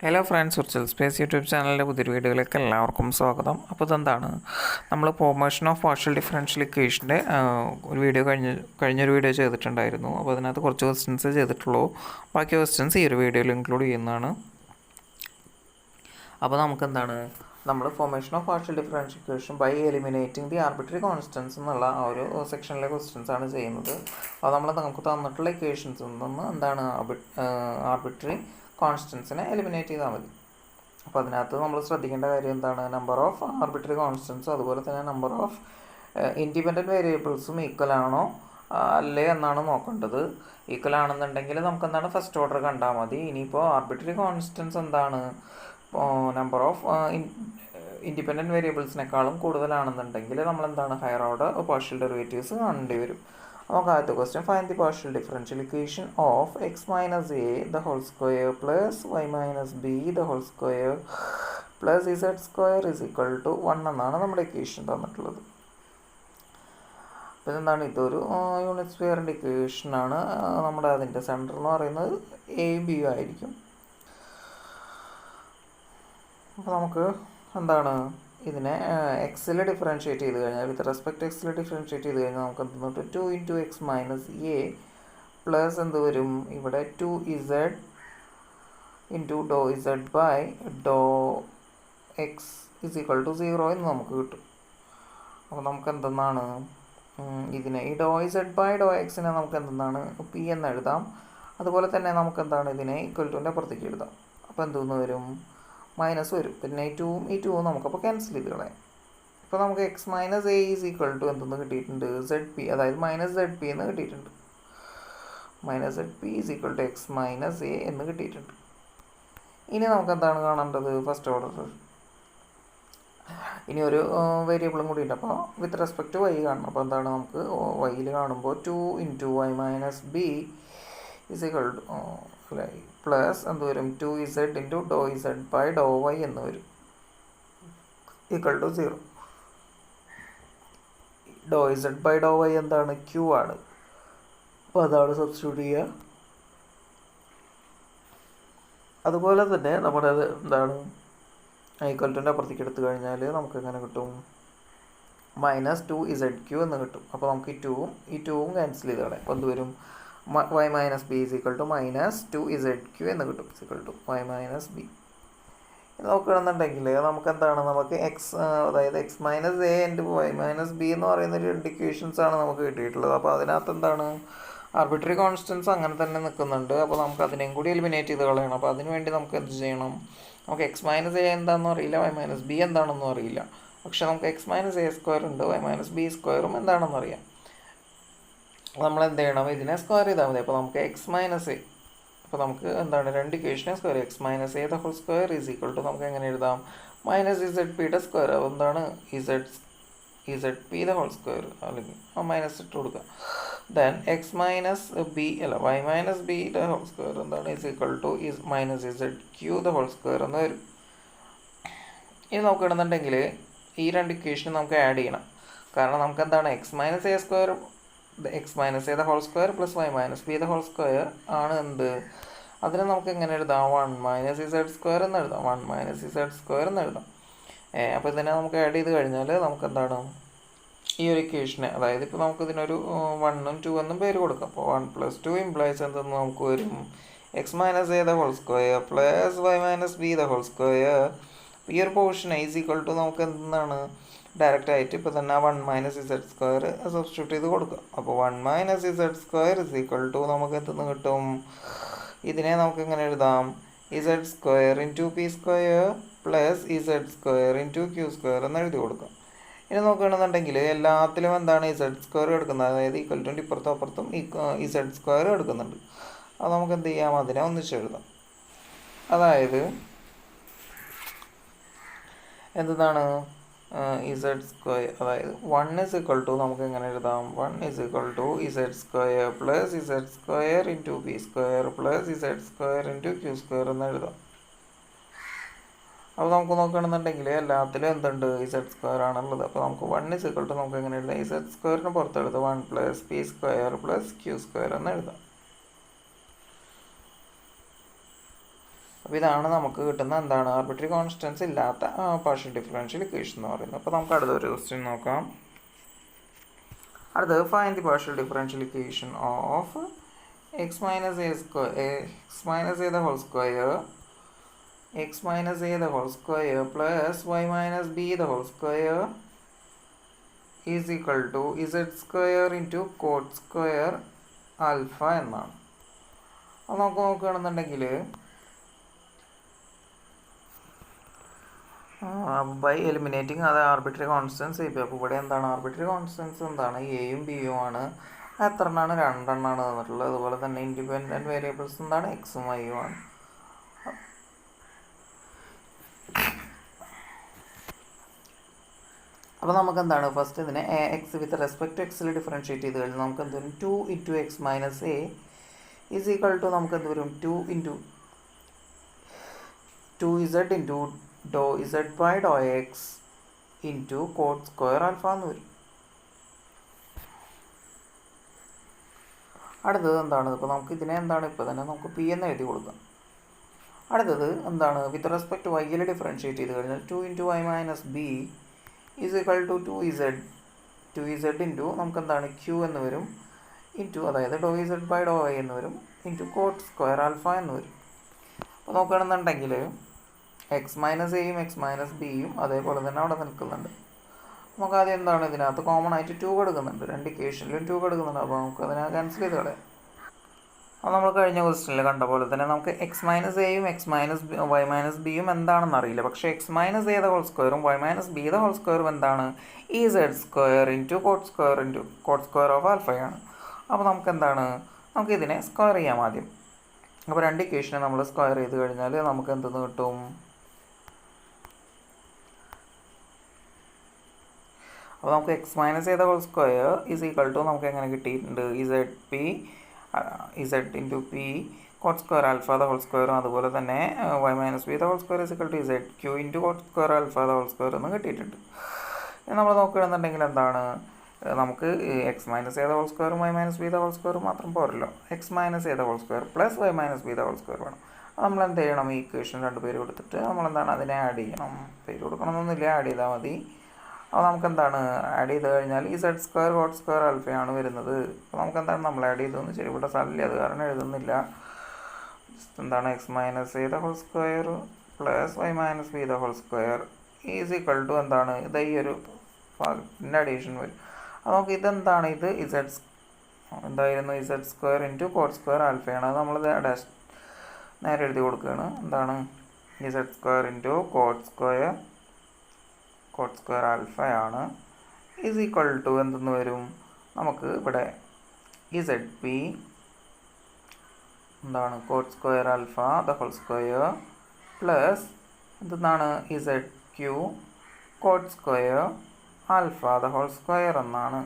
Hello friends, virtual space YouTube ചാനലിൻ്റെ പുതിയൊരു വീഡിയോയിലേക്ക് എല്ലാവർക്കും സ്വാഗതം. അപ്പോൾ ഇതെന്താണ്, നമ്മൾ ഫോർമേഷൻ ഓഫ് പാർഷ്യൽ ഡിഫറൻഷ്യൽ ഇക്വേഷൻ്റെ ഒരു വീഡിയോ കഴിഞ്ഞൊരു വീഡിയോ ചെയ്തിട്ടുണ്ടായിരുന്നു. അപ്പോൾ അതിനകത്ത് കുറച്ച് ക്വസ്റ്റ്യൻസ് ചെയ്തിട്ടുള്ളൂ. ബാക്കി ക്വസ്റ്റ്യൻസ് ഈ ഒരു വീഡിയോയിൽ ഇൻക്ലൂഡ് ചെയ്യുന്നതാണ്. അപ്പോൾ നമുക്കെന്താണ്, നമ്മൾ formation of partial differential equation by eliminating the arbitrary constants എന്നുള്ള ആ ഒരു സെക്ഷനിലെ ക്വസ്റ്റ്യൻസ് ആണ് ചെയ്യുന്നത്. അപ്പോൾ നമുക്ക് തന്നിട്ടുള്ള ഇക്വേഷൻസിൽ നിന്ന് എന്താണ് ആർബിട്രറി കോൺസ്റ്റൻസിനെ എലിമിനേറ്റ് ചെയ്താൽ മതി. അപ്പോൾ അതിനകത്ത് നമ്മൾ ശ്രദ്ധിക്കേണ്ട കാര്യം എന്താണ്, നമ്പർ ഓഫ് ആർബിട്രറി കോൺസ്റ്റൻസും അതുപോലെ തന്നെ നമ്പർ ഓഫ് ഇൻഡിപെൻഡൻറ്റ് വേരിയബിൾസും ഈക്വൽ ആണോ അല്ലേ എന്നാണ് നോക്കേണ്ടത്. ഈക്വൽ ആണെന്നുണ്ടെങ്കിൽ നമുക്ക് എന്താണ് ഫസ്റ്റ് ഓർഡർ കണ്ടാൽ മതി. ഇനിയിപ്പോൾ ആർബിട്രറി കോൺസ്റ്റൻസ് എന്താണ്, നമ്പർ ഓഫ് ഇൻഡിപെൻഡൻറ്റ് വേരിയബിൾസിനേക്കാളും കൂടുതലാണെന്നുണ്ടെങ്കിൽ നമ്മളെന്താണ് ഹയർ ഓർഡർ പാർഷ്യൽ ഡെറിവേറ്റീവ്സ് കാണേണ്ടി വരും. നമുക്ക് ആദ്യത്തെ question, find the partial differential equation of x minus a the whole square plus y minus b the whole square plus z square is equal to 1 എന്നാണ് നമ്മുടെ equation തന്നിട്ടുള്ളത്. അപ്പോൾ എന്താണ്, ഇതൊരു യൂണിറ്റ് സ്ക്വയറിൻ്റെ ഇക്വേഷനാണ്. നമ്മുടെ അതിൻ്റെ സെൻറ്റർ എന്ന് പറയുന്നത് എ ബി ആയിരിക്കും. അപ്പോൾ നമുക്ക് എന്താണ് ഇതിനെ എക്സിൽ ഡിഫറൻഷ്യേറ്റ് ചെയ്ത് കഴിഞ്ഞാൽ, വിത്ത് റെസ്പെക്ട് എക്സിൽ ഡിഫറൻഷ്യേറ്റ് ചെയ്ത് കഴിഞ്ഞാൽ നമുക്ക് എന്തെന്നിട്ട് 2 into x minus a plus എന്ത് വരും, ഇവിടെ 2z into Dr z by Dr x is equal to 0 എന്ന് നമുക്ക് കിട്ടും. അപ്പോൾ നമുക്ക് എന്തെന്നാണ് ഇതിനെ ഈ ഡോ ഇസഡ് ബൈ ഡോ എക്സിനെ നമുക്ക് എന്തെന്നാണ് പി എന്ന് എഴുതാം. അതുപോലെ തന്നെ നമുക്ക് എന്താണ് ഇതിനെ ഈക്വൽ ടുവിൻ്റെ അപ്പുറത്തേക്ക് എഴുതാം. അപ്പോൾ എന്തെന്ന് വരും, മൈനസ് വരും. പിന്നെ ഈ ടൂവും നമുക്കപ്പോൾ ക്യാൻസൽ ചെയ്ത് കളയാം. ഇപ്പോൾ നമുക്ക് x minus a is equal to എന്തെന്ന് കിട്ടിയിട്ടുണ്ട്, സെഡ് പി, അതായത് മൈനസ് സെഡ് പി എന്ന് കിട്ടിയിട്ടുണ്ട്. Minus z p is equal to x minus a എന്ന് കിട്ടിയിട്ടുണ്ട്. ഇനി നമുക്ക് എന്താണ് കാണേണ്ടത്, ഫസ്റ്റ് ഓർഡർ. ഇനി ഒരു വേരിയബിളും കൂടി ഉണ്ട്. അപ്പോൾ വിത്ത് റെസ്പെക്ട് വൈ കാണണം. അപ്പോൾ എന്താണ്, നമുക്ക് വൈയിൽ കാണുമ്പോൾ 2 into y minus b is equal to plus എന്ത് വരും, 2z into Dr z by Dr y എന്ന് വരും, equal to 0. Do z by Dr y എന്താണ്, ക്യൂ ആണ്. അപ്പോൾ അതാണ് സബ്സ്റ്റിറ്റ്യൂട്ട് ചെയ്യുക. അതുപോലെ തന്നെ നമ്മുടെ എന്താണ് ഈക്വൽ ടുൻ്റെ അപ്പുറത്തേക്ക് എടുത്തു കഴിഞ്ഞാൽ നമുക്ക് എങ്ങനെ കിട്ടും, മൈനസ് 2z എന്ന് കിട്ടും. അപ്പോൾ നമുക്ക് ഈ ടൂവും ക്യാൻസൽ ചെയ്ത് കളയാം. അപ്പോൾ എന്ത് വരും, y minus b is equal to minus 2z എന്ന് കിട്ടും, is equal to y minus b. നോക്കുകയാണെന്നുണ്ടെങ്കിൽ നമുക്ക് എന്താണ്, നമുക്ക് എക്സ്, അതായത് x minus a and y minus b എന്ന് പറയുന്ന രണ്ട് ഇക്വേഷൻസ് ആണ് നമുക്ക് കിട്ടിയിട്ടുള്ളത്. അപ്പോൾ അതിനകത്ത് എന്താണ് ആർബിട്രറി കോൺസ്റ്റൻസ് അങ്ങനെ തന്നെ നിൽക്കുന്നുണ്ട്. അപ്പോൾ നമുക്ക് അതിനെയും കൂടി എലിമിനേറ്റ് ചെയ്ത് കളയണം. അപ്പോൾ അതിന് വേണ്ടി നമുക്ക് എന്ത് ചെയ്യണം, നമുക്ക് എക്സ് മൈനസ് എ എന്താണെന്നും അറിയില്ല, വൈ മൈനസ് ബി എന്താണെന്നും അറിയില്ല. പക്ഷെ നമുക്ക് എക്സ് മൈനസ് എ സ്ക്വയർ ഉണ്ട്, വൈ മൈനസ് ബി സ്ക്വയറും എന്താണെന്ന് അറിയാം. നമ്മൾ എന്ത് ചെയ്യണം, ഇതിനെ സ്ക്വയർ ചെയ്താൽ മതി. അപ്പോൾ നമുക്ക് എക്സ് മൈനസ് എ, അപ്പോൾ നമുക്ക് എന്താണ് രണ്ട് ഇക്വേഷനെ square, x minus a the whole square is equal to നമുക്ക് എങ്ങനെ എഴുതാം, മൈനസ് ഇസഡ് പിയുടെ സ്ക്വയർ. അപ്പോൾ എന്താണ് z p the whole square, അല്ലെങ്കിൽ മൈനസ് ഇട്ട് കൊടുക്കുക. Then x minus b y minus b the whole square എന്താണ് is equal to minus z q the whole square എന്ന് വരും. ഇനി നോക്കുകയാണെന്നുണ്ടെങ്കിൽ ഈ രണ്ട് ഇക്വേഷനും നമുക്ക് ആഡ് ചെയ്യണം. കാരണം നമുക്ക് എന്താണ് x minus a square x minus a the whole square plus y minus b the whole square ആണ് എന്ത്, അതിനെ നമുക്ക് എങ്ങനെ എഴുതാം, 1 മൈനസ് ഇസഡ് സ്ക്വയർ എന്ന് എഴുതാം, 1 മൈനസ് ഇസഡ് സ്ക്വയർ എന്ന് എഴുതാം. അപ്പോൾ ഇതിനെ നമുക്ക് ആഡ് ചെയ്ത് കഴിഞ്ഞാൽ നമുക്ക് എന്താണ് ഈ ഒരു ഇക്വേഷനെ, അതായത് ഇപ്പോൾ നമുക്ക് ഇതിനൊരു 1ഉം 2 എന്നും പേര് കൊടുക്കാം. അപ്പോൾ 1 + 2 ഇംപ്ലൈസ് എന്തെന്ന് നമുക്ക് വരും, x minus a the whole square plus y minus b the whole square. ഈ ഒരു പോർഷൻ ഈസ് ഈക്വൽ ടു നമുക്ക് എന്താണ് ഡയറക്റ്റ് ആയിട്ട് ഇപ്പോൾ തന്നെ 1 മൈനസ് ഇസഡ് സ്ക്വയർ സബ്സ്റ്റിറ്റ്യൂട്ട് ചെയ്ത് കൊടുക്കുക. അപ്പോൾ 1 minus z square is equal to നമുക്ക് എന്തെന്ന് കിട്ടും, ഇതിനെ നമുക്ക് എങ്ങനെ എഴുതാം, z square into p square plus z square into q square എന്ന് എഴുതി കൊടുക്കാം. ഇനി നോക്കുകയാണെന്നുണ്ടെങ്കിൽ എല്ലാത്തിലും എന്താണ് ഇസഡ് സ്ക്വയർ എടുക്കുന്നത്, അതായത് ഈക്വൽ ടു ഇപ്പുറത്തും അപ്പുറത്തും ഇസഡ് സ്ക്വയർ എടുക്കുന്നുണ്ട്. അത് നമുക്ക് എന്ത് ചെയ്യാം, അതിനെ ഒന്നിച്ച് എഴുതാം. അതായത് എന്താണ് ഇസഡ് സ്ക്വയർ, അതായത് 1 ഇസ് ഈക്വൽ ടു നമുക്ക് എങ്ങനെ എഴുതാം, 1 is equal to z square plus z square into p square plus z square into q square എന്ന് എഴുതാം. അപ്പോൾ നമുക്ക് നോക്കുകയാണെന്നുണ്ടെങ്കിൽ എല്ലാത്തിലും എന്തുണ്ട്, ഇസഡ് സ്ക്വയർ ആണുള്ളത്. അപ്പോൾ നമുക്ക് 1 ഇസ് ഈക്വൽ ടു നമുക്ക് എങ്ങനെ എഴുതാം, ഇസഡ് സ്ക്വയറിന് പുറത്തെടുത്ത് 1 plus p square plus q square എന്ന് എഴുതാം. അപ്പോൾ ഇതാണ് നമുക്ക് കിട്ടുന്ന എന്താണ് ആർബിട്രറി കോൺസ്റ്റൻസ് ഇല്ലാത്ത പാർഷ്യൽ ഡിഫറൻഷ്യൽ ഇക്വേഷൻ എന്ന് പറയുന്നത്. അപ്പോൾ നമുക്ക് അടുത്തൊരു ക്വസ്റ്റ്യൻ നോക്കാം. അടുത്തത് find the partial differential equation of x minus a the whole square plus y minus b the whole square is equal to z square into cot square alpha എന്നാണ്. അത് നമുക്ക് നോക്കുകയാണെന്നുണ്ടെങ്കിൽ ബൈ എലിമിനേറ്റിംഗ് അത് arbitrary constants ഇപ്പോൾ ഇവിടെ എന്താണ് arbitrary constants എന്താണ് എയും ബിയും ആണ്. എത്ര എണ്ണമാണ്? 2 എണ്ണമാണ് തന്നിട്ടുള്ളത്. അതുപോലെ തന്നെ ഇൻഡിപെൻഡൻറ്റ് വേരിയബിൾസ് എന്താണ് എക്സും വൈയും ആണ്. അപ്പോൾ നമുക്ക് എന്താണ് ഫസ്റ്റ് ഇതിനെ എക്സ് വിത്ത് റെസ്പെക്ട് ടു എക്സിൽ ഡിഫറൻഷ്യേറ്റ് ചെയ്ത് കഴിഞ്ഞാൽ നമുക്ക് എന്ത് വരും 2 into x minus a is equal to നമുക്ക് എന്ത് വരും 2 into 2z into Dr z by Dr x into cot square alpha എന്ന് വരും. അടുത്തത് എന്താണ്? ഇപ്പോൾ നമുക്ക് ഇതിനെ എന്താണ് ഇപ്പോൾ തന്നെ നമുക്ക് പി എന്ന് എഴുതി കൊടുക്കാം. അടുത്തത് എന്താണ് വിത്ത് റെസ്പെക്ട് ടു വൈയിൽ ഡിഫറൻഷ്യേറ്റ് ചെയ്ത് കഴിഞ്ഞാൽ 2 into y minus b is equal to 2z into നമുക്ക് എന്താണ് ക്യൂ എന്ന് വരും ഇൻറ്റു അതായത് ഡോ ഇസഡ് ബൈ ഡോ വൈ എന്ന് വരും ഇൻറ്റു കോട്ട് സ്ക്വയർ ആൽഫ എന്ന് വരും. അപ്പോൾ നോക്കുകയാണെന്നുണ്ടെങ്കിൽ എക്സ് മൈനസ് എയും എക്സ് മൈനസ് ബിയും അതേപോലെ തന്നെ അവിടെ നിൽക്കുന്നുണ്ട്. നമുക്ക് ആദ്യം എന്താണ് ഇതിനകത്ത് കോമൺ ആയിട്ട് 2 കൊടുക്കുന്നുണ്ട്. 2 ഇക്വേഷനിലും 2 കൊടുക്കുന്നുണ്ട്. അപ്പോൾ നമുക്ക് അതിനെ ക്യാൻസൽ ചെയ്ത് കളയാം. അപ്പോൾ നമ്മൾ കഴിഞ്ഞ ക്വസ്റ്റ്യനിൽ കണ്ട പോലെ തന്നെ നമുക്ക് എക്സ് മൈനസ് എയും വൈ മൈനസ് ബിയും എന്താണെന്ന് അറിയില്ല. പക്ഷേ x minus a the whole സ്ക്വയറും y minus b the whole സ്ക്വയറും എന്താണ് ഈ z square into cot square of ആൽഫയാണ്. അപ്പോൾ നമുക്ക് എന്താണ് നമുക്ക് ഇതിനെ സ്ക്വയർ ചെയ്യാം ആദ്യം. അപ്പോൾ 2 ഇക്വേഷനെ നമ്മൾ സ്ക്വയർ ചെയ്ത് കഴിഞ്ഞാൽ നമുക്ക് എന്തെന്ന് കിട്ടും? അപ്പോൾ നമുക്ക് x minus a the whole square is equal to നമുക്ക് എങ്ങനെ കിട്ടിയിട്ടുണ്ട് z into p cot square alpha the whole സ്ക്വയറും അതുപോലെ തന്നെ y minus b the whole square is equal to z q into cot square alpha the whole square എന്ന് കിട്ടിയിട്ടുണ്ട്. നമ്മൾ നോക്കുകയാണെന്നുണ്ടെങ്കിൽ എന്താണ് നമുക്ക് x minus a the whole സ്ക്വയറും y minus b the whole സ്ക്വയറും മാത്രം പോരല്ലോ. X minus a the whole square plus y minus b the whole square വേണം. അത് നമ്മൾ എന്ത് ചെയ്യണം? ഈ ഇക്വേഷൻ 2 പേര് കൊടുത്തിട്ട് നമ്മളെന്താണ് അതിനെ ആഡ് ചെയ്യണം. പേര് കൊടുക്കണമെന്നൊന്നുമില്ല, ആഡ് ചെയ്താൽ മതി. അപ്പോൾ നമുക്കെന്താണ് ആഡ് ചെയ്ത് കഴിഞ്ഞാൽ ഈ സെഡ് സ്ക്വയർ കോട്ട് സ്ക്വയർ ആൽഫയാണ് വരുന്നത്. അപ്പോൾ നമുക്കെന്താണ് നമ്മൾ ആഡ് ചെയ്തതെന്ന് ശരി ഇവിടെ സ്ഥലമില്ല, അത് കാരണം എഴുതുന്നില്ല. എന്താണ് x minus a the whole square plus y minus b the whole square is equal to എന്താണ് ഇത് ഈ ഒരു ഭാഗത്തിൻ്റെ അഡീഷൻ വരും. അപ്പോൾ നമുക്ക് ഇതെന്താണ് ഇത് ഇസഡ് എന്തായിരുന്നു z square into cot square ആൽഫയാണ്. അത് നമ്മൾ നേരെ എഴുതി കൊടുക്കുകയാണ്. എന്താണ് z square into cot square ആൽഫയാണ് ഈസ് ഈക്വൽ ടു എന്തെന്ന് വരും? നമുക്ക് ഇവിടെ ഇസഡ് പി എന്താണ് cot square alpha the whole square plus എന്താണ് z q cot square alpha the whole square എന്നാണ്.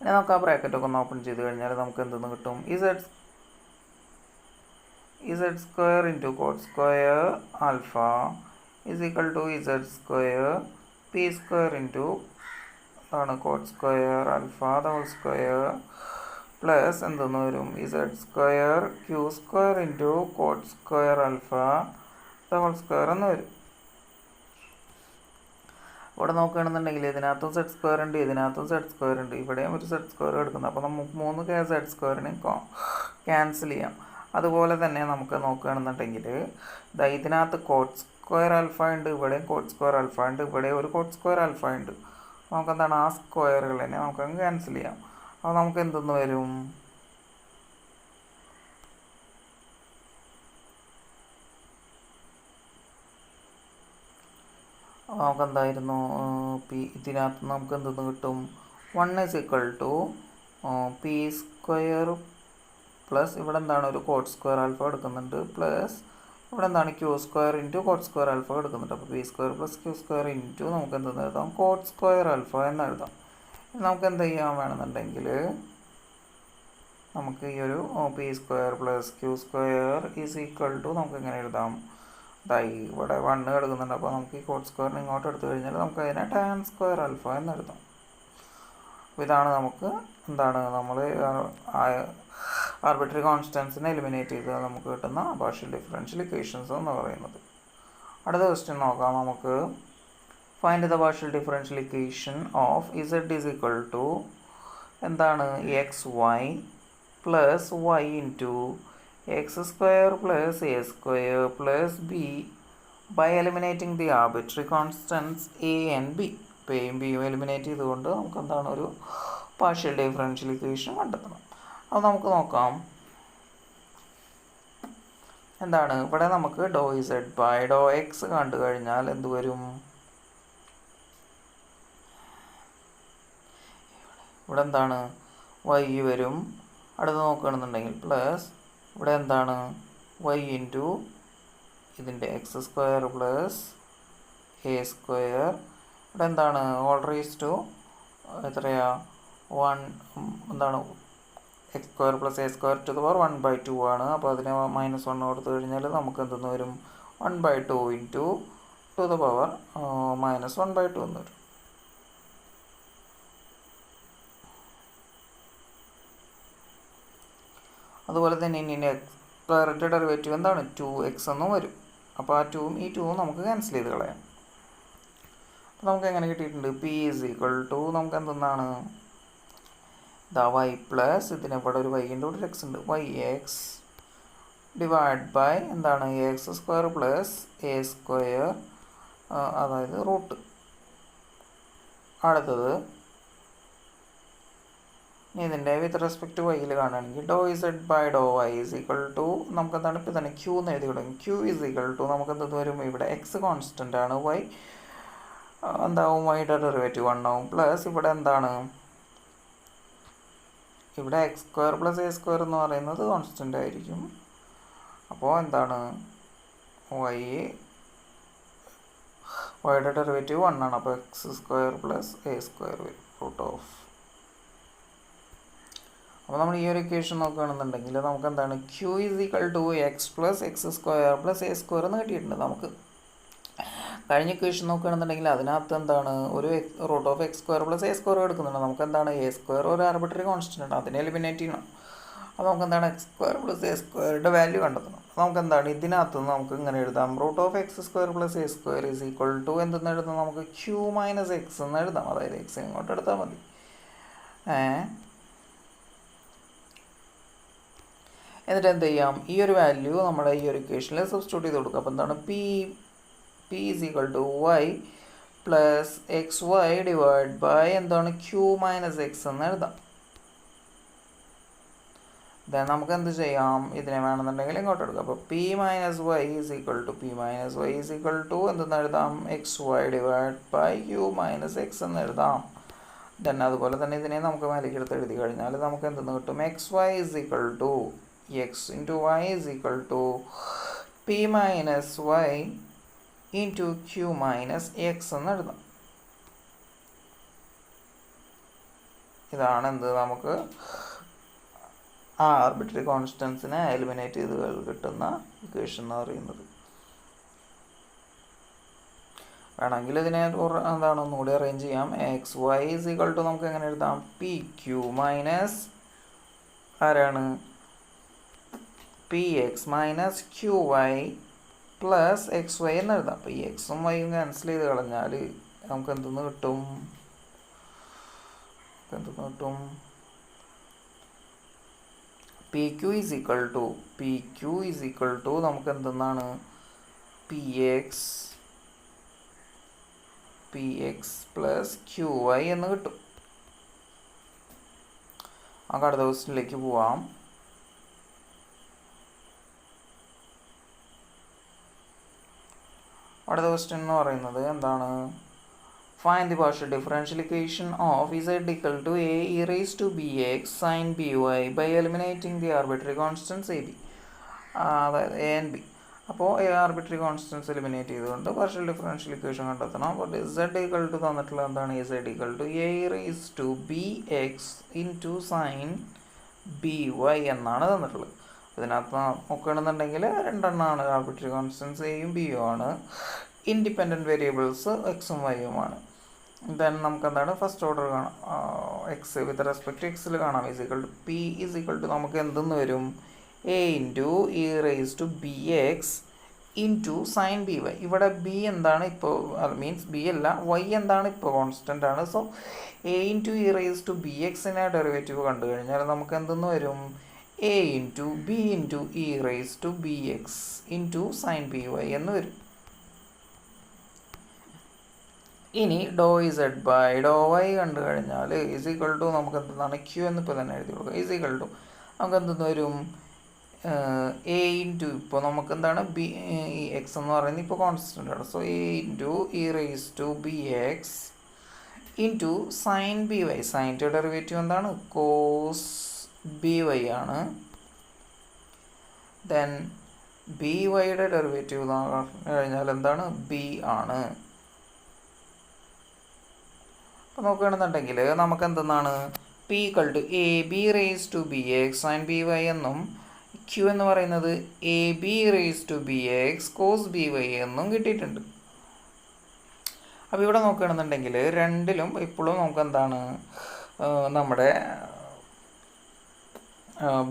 ഇനി നമുക്ക് ആ ബ്രാക്കറ്റൊക്കെ ഒന്ന് ഓപ്പൺ ചെയ്ത് കഴിഞ്ഞാൽ നമുക്ക് എന്തെന്ന് കിട്ടും? Z square into cot square alpha is equal to z square p square into ആണ് cot square alpha the whole square plus എന്തെന്ന് വരും? Z square q square into cot square alpha the whole square എന്ന് വരും. ഇവിടെ നോക്കുകയാണെന്നുണ്ടെങ്കിൽ ഇതിനകത്തും Z square ഉണ്ട്, ഇതിനകത്തും സെഡ് സ്ക്വയർ ഉണ്ട്, ഇവിടെയും ഒരു സെഡ് സ്ക്വയർ എടുക്കുന്നത്. അപ്പോൾ നമുക്ക് 3 സെഡ് സ്ക്വയറിനെ ക്യാൻസൽ ചെയ്യാം. അതുപോലെ തന്നെ നമുക്ക് നോക്കുകയാണെന്നുണ്ടെങ്കിൽ ഇതിനകത്ത് കോട്ട് സ്ക്വയർ ആൽഫ ഉണ്ട്, ഇവിടെയും കോട്ട് സ്ക്വയർ ആൽഫ ഉണ്ട്, ഇവിടെ ഒരു കോട്ട് സ്ക്വയർ ആൽഫ ഉണ്ട്. നമുക്കെന്താണ് ആ സ്ക്വയറുകൾ തന്നെ നമുക്കങ്ങ് ക്യാൻസൽ ചെയ്യാം. അപ്പോൾ നമുക്ക് എന്തെന്ന് വരും? നമുക്കെന്തായിരുന്നു പി ഇതിനകത്ത് നമുക്ക് എന്തെന്ന് കിട്ടും? 1 is equal to p square plus ഇവിടെ എന്താണ് ഒരു കോട്ട് സ്ക്വയർ ആൽഫ എടുക്കുന്നുണ്ട് പ്ലസ് ഇവിടെ എന്താണ് q square into cot square alpha എടുക്കുന്നുണ്ട്. അപ്പോൾ p square plus q square into നമുക്ക് എന്തെന്ന് എഴുതാം? കോട്ട് സ്ക്വയർ ആൽഫ എന്ന് എഴുതാം. നമുക്ക് എന്ത് ചെയ്യാൻ വേണമെന്നുണ്ടെങ്കിൽ നമുക്ക് ഈ ഒരു p square plus q square is equal to നമുക്ക് എങ്ങനെ എഴുതാം? ഇവിടെ 1 കിടക്കുന്നുണ്ട്. അപ്പോൾ നമുക്ക് ഈ കോട്ട് സ്ക്വയറിന് ഇങ്ങോട്ട് എടുത്തു കഴിഞ്ഞാൽ നമുക്ക് അതിനെ ടാൻ സ്ക്വയർ ആൽഫ എന്ന് എഴുതാം. ഇതാണ് നമുക്ക് എന്താണ് നമ്മൾ ആർബിട്രറി കോൺസ്റ്റൻസിനെ എലിമിനേറ്റ് ചെയ്താൽ നമുക്ക് കിട്ടുന്ന പാർഷ്യൽ ഡിഫറൻഷ്യൽ ഇക്വേഷൻസ് എന്ന് പറയുന്നത്. അടുത്ത ക്വസ്റ്റ്യൻ നോക്കാം നമുക്ക്. Find the partial differential equation of z is equal to എന്താണ് x y plus y into x square plus a square plus b by eliminating the arbitrary constants a and b. ഇപ്പോൾ എയും ബിയും eliminate ചെയ്തുകൊണ്ട് നമുക്ക് എന്താണ് ഒരു partial differential equation കണ്ടെത്തണം. അത് നമുക്ക് നോക്കാം. എന്താണ് ഇവിടെ നമുക്ക് ഡോ ഇസഡ് ബൈ ഡോ എക്സ് കണ്ടു കഴിഞ്ഞാൽ എന്ത് വരും? ഇവിടെ എന്താണ് വൈ വരും. അടുത്ത് നോക്കുകയാണെന്നുണ്ടെങ്കിൽ പ്ലസ് ഇവിടെ എന്താണ് വൈ ഇൻറ്റു ഇതിൻ്റെ X square plus a square. ഇവിടെ എന്താണ് ഓൾ റേസ് ടു എത്രയാ 1 എന്താണ് x square plus a square two the power 1/2 ആണ്. അപ്പോൾ അതിന് -1 കൊടുത്തു കഴിഞ്ഞാൽ നമുക്ക് എന്തെന്ന് വരും? 1/2 ഇൻറ്റു ടു ദ പവർ -1/2 എന്ന് വരും. അതുപോലെ തന്നെ ഇനി എക്സ് സ്ക്വയറിൻ്റെ ഡെറിവേറ്റീവ് എന്താണ് 2x എന്നും വരും. അപ്പോൾ ആ 2ഉം ഈ 2ഉം നമുക്ക് ക്യാൻസൽ ചെയ്ത് കളയാം. അപ്പോൾ നമുക്ക് എങ്ങനെ കിട്ടിയിട്ടുണ്ട്? പി ഈസ് ഈക്വൽ ടു നമുക്ക് എന്തെന്നാണ് വൈ പ്ലസ് ഇതിന് ഇവിടെ ഒരു വൈൻ്റെ കൂടെ എക്സ് ഉണ്ട്, വൈ എക്സ് ഡിവൈഡ് ബൈ എന്താണ് x square plus a square, അതായത് റൂട്ട്. അടുത്തത് ഇതിൻ്റെ വിത്ത് റെസ്പെക്ട് വൈയിൽ കാണുകയാണെങ്കിൽ doe z by Dr y is equal to നമുക്ക് എന്താണ് ഇപ്പോൾ തന്നെ ക്യൂ എന്ന് എഴുതി തുടങ്ങി. ക്യൂ ഈസ് ഈക്വൽ ടു നമുക്ക് എന്ത് വരും? ഇവിടെ എക്സ് കോൺസ്റ്റൻ്റ് ആണ്, വൈ എന്താവും? വൈയുടെ ഡെറിവേറ്റീവ് 1 ആവും. പ്ലസ് ഇവിടെ എന്താണ് ഇവിടെ X square plus a square എന്ന് പറയുന്നത് കോൺസ്റ്റൻ്റ് ആയിരിക്കും. അപ്പോൾ എന്താണ് വൈയുടെ ഡെറിവേറ്റീവ് 1 ആണ്. അപ്പോൾ x square plus a square വരും റൂട്ട് ഓഫ്. അപ്പോൾ നമ്മൾ ഈ ഒരു ഇക്വേഷൻ നോക്കുകയാണെന്നുണ്ടെങ്കിൽ നമുക്ക് എന്താണ് q is equal to x plus x square plus a square എന്ന് കിട്ടിയിട്ടുണ്ട്. നമുക്ക് കഴിഞ്ഞ ഇക്വേഷൻ നോക്കുകയാണെന്നുണ്ടെങ്കിൽ അതിനകത്ത് എന്താണ് ഒരു root of x square plus a square എടുക്കുന്നുണ്ട്. നമുക്ക് എന്താണ് എ സ്ക്വയർ ഒരു ആർബിട്രറി കോൺസ്റ്റൻ്റ് ആണ്, അതിനെ എലിമിനേറ്റ് ചെയ്യണം. അപ്പോൾ നമുക്ക് എന്താണ് എക്സ് സ്ക്വയർ പ്ലസ് എ സ്ക്വയറുടെ വാല്യൂ കണ്ടെത്തണം. നമുക്ക് എന്താണ് ഇതിനകത്ത് നമുക്ക് ഇങ്ങനെ എഴുതാം. Root of x square plus a square is equal to എന്തെന്ന് എഴുതാം? നമുക്ക് ക്യൂ മൈനസ് എക്സ് എന്ന് എഴുതാം. അതായത് എക്സ് ഇങ്ങോട്ട് എടുത്താൽ മതി. എന്നിട്ട് എന്ത് ചെയ്യാം? ഈ ഒരു വാല്യൂ നമ്മുടെ ഈ ഒരു ഇക്വേഷനിൽ സബ്സ്റ്റിറ്റ്യൂട്ട് ചെയ്ത് കൊടുക്കുക. അപ്പോൾ എന്താണ് p is equal to y plus x y divide by എന്താണ് ക്യൂ മൈനസ് എക്സ് എന്ന് എഴുതാം. ദെൻ നമുക്ക് എന്ത് ചെയ്യാം? ഇതിനെ വേണമെന്നുണ്ടെങ്കിൽ ഇങ്ങോട്ട് എടുക്കാം. അപ്പോൾ p minus y is equal to എന്തെന്ന് എഴുതാം? X y divide by q minus x എന്ന് എഴുതാം. ദെൻ അതുപോലെ തന്നെ ഇതിനെ നമുക്ക് മേലേക്ക് എടുത്ത് എഴുതി കഴിഞ്ഞാൽ നമുക്ക് എന്തെന്ന് കിട്ടും? X y is equal to x into y is equal to p minus y into q minus x എന്ന് എഴുതാം. ഇതാണ് എന്ത് നമുക്ക് ആർബിട്രറി കോൺസ്റ്റൻസിനെ എലിമിനേറ്റ് ചെയ്ത് കിട്ടുന്ന ഇക്വേഷൻ എന്ന് പറയുന്നത്. വേണമെങ്കിൽ ഇതിനെ എന്താണ് ഒന്നുകൂടി അറേഞ്ച് ചെയ്യാം. X y is equal to നമുക്ക് എങ്ങനെ എഴുതാം? പി ക്യൂ മൈനസ് ആരാണ് p x minus q y plus x y എന്ന് എഴുതാം. അപ്പോൾ ഈ എക്സും വൈയും ക്യാൻസൽ ചെയ്ത് കളഞ്ഞാൽ നമുക്ക് എന്തെന്ന് കിട്ടും? P q is equal to നമുക്ക് എന്തെന്നാണ് p x plus q y എന്ന് കിട്ടും. നമുക്ക് അടുത്ത ക്വസ്റ്റ്യനിലേക്ക് പോവാം. അടുത്ത ക്വസ്റ്റ്യൻ എന്ന് പറയുന്നത് എന്താണ്? Find the partial differential equation of z equal to a e raise to b x sine b y by eliminating the arbitrary constants a b, അതായത് എ ആൻഡ് ബി. അപ്പോൾ എ ആർബിട്രറി കോൺസ്റ്റൻസ് എലിമിനേറ്റ് ചെയ്തുകൊണ്ട് partial differential equation കണ്ടെത്തണം. അപ്പോൾ z equal to തന്നിട്ടുള്ള എന്താണ്? Z equal to a raise to b x into sine b y എന്നാണ് തന്നിട്ടുള്ളത്. ഇതിനകത്ത് നോക്കുകയാണെന്നുണ്ടെങ്കിൽ രണ്ടെണ്ണമാണ് ആർബിട്രറി കോൺസ്റ്റൻസ് എയും ബിയും ആണ്. ഇൻഡിപെൻഡൻറ്റ് വേരിയബിൾസ് എക്സും വൈയുമാണ്. ദെൻ നമുക്ക് എന്താണ് ഫസ്റ്റ് ഓർഡർ കാണാം. എക്സ് വിത്ത് റെസ്പെക്ട് ടു എക്സിൽ കാണാം. Is equal to p is equal to നമുക്ക് എന്തെന്ന് വരും, a into e raise to b x into sine b y. ഇവിടെ ബി എന്താണ് ഇപ്പോൾ, മീൻസ് ബി അല്ല വൈ എന്താണ് ഇപ്പോൾ കോൺസ്റ്റൻ്റ് ആണ്. So a into e raise to b എക്സിനെ ഡെറിവേറ്റീവ് കണ്ടു കഴിഞ്ഞാൽ നമുക്ക് എന്തെന്ന് വരും, a into b into e raise to b x into sine b y എന്ന് വരും. ഇനി doe z by Dr y കണ്ടു കഴിഞ്ഞാൽ ഈസിക്വൾ ടു നമുക്ക് എന്താണ് ക്യൂ എന്നിപ്പോൾ തന്നെ എഴുതി കൊടുക്കുക. ഈസിക്വൾ ടു നമുക്ക് എന്തെന്ന് വരും, എ ഇൻറ്റു ഇപ്പോൾ നമുക്ക് എന്താണ് ബി ഈ എക്സ് എന്ന് പറയുന്നത് ഇപ്പോൾ കോൺസ്റ്റൻ്റ് ആണ്. So a into e raise to b x into sine b y. സൈൻ്റെ ഡെറിവേറ്റീവ് എന്താണ്, കോസ് ബി വൈ ആണ്. ദെൻ ബി വൈയുടെ ഡെറിവേറ്റീവ് കഴിഞ്ഞാൽ എന്താണ്, ബി ആണ്. അപ്പോൾ നോക്കുകയാണെന്നുണ്ടെങ്കിൽ നമുക്ക് എന്തെന്നാണ്, p equal to a b raise to b x sine b y എന്നും ക്യൂ എന്ന് പറയുന്നത് a b raise to b x cos b y എന്നും കിട്ടിയിട്ടുണ്ട്. അപ്പോൾ ഇവിടെ നോക്കുകയാണെന്നുണ്ടെങ്കിൽ രണ്ടിലും ഇപ്പോഴും നമുക്ക് എന്താണ് നമ്മുടെ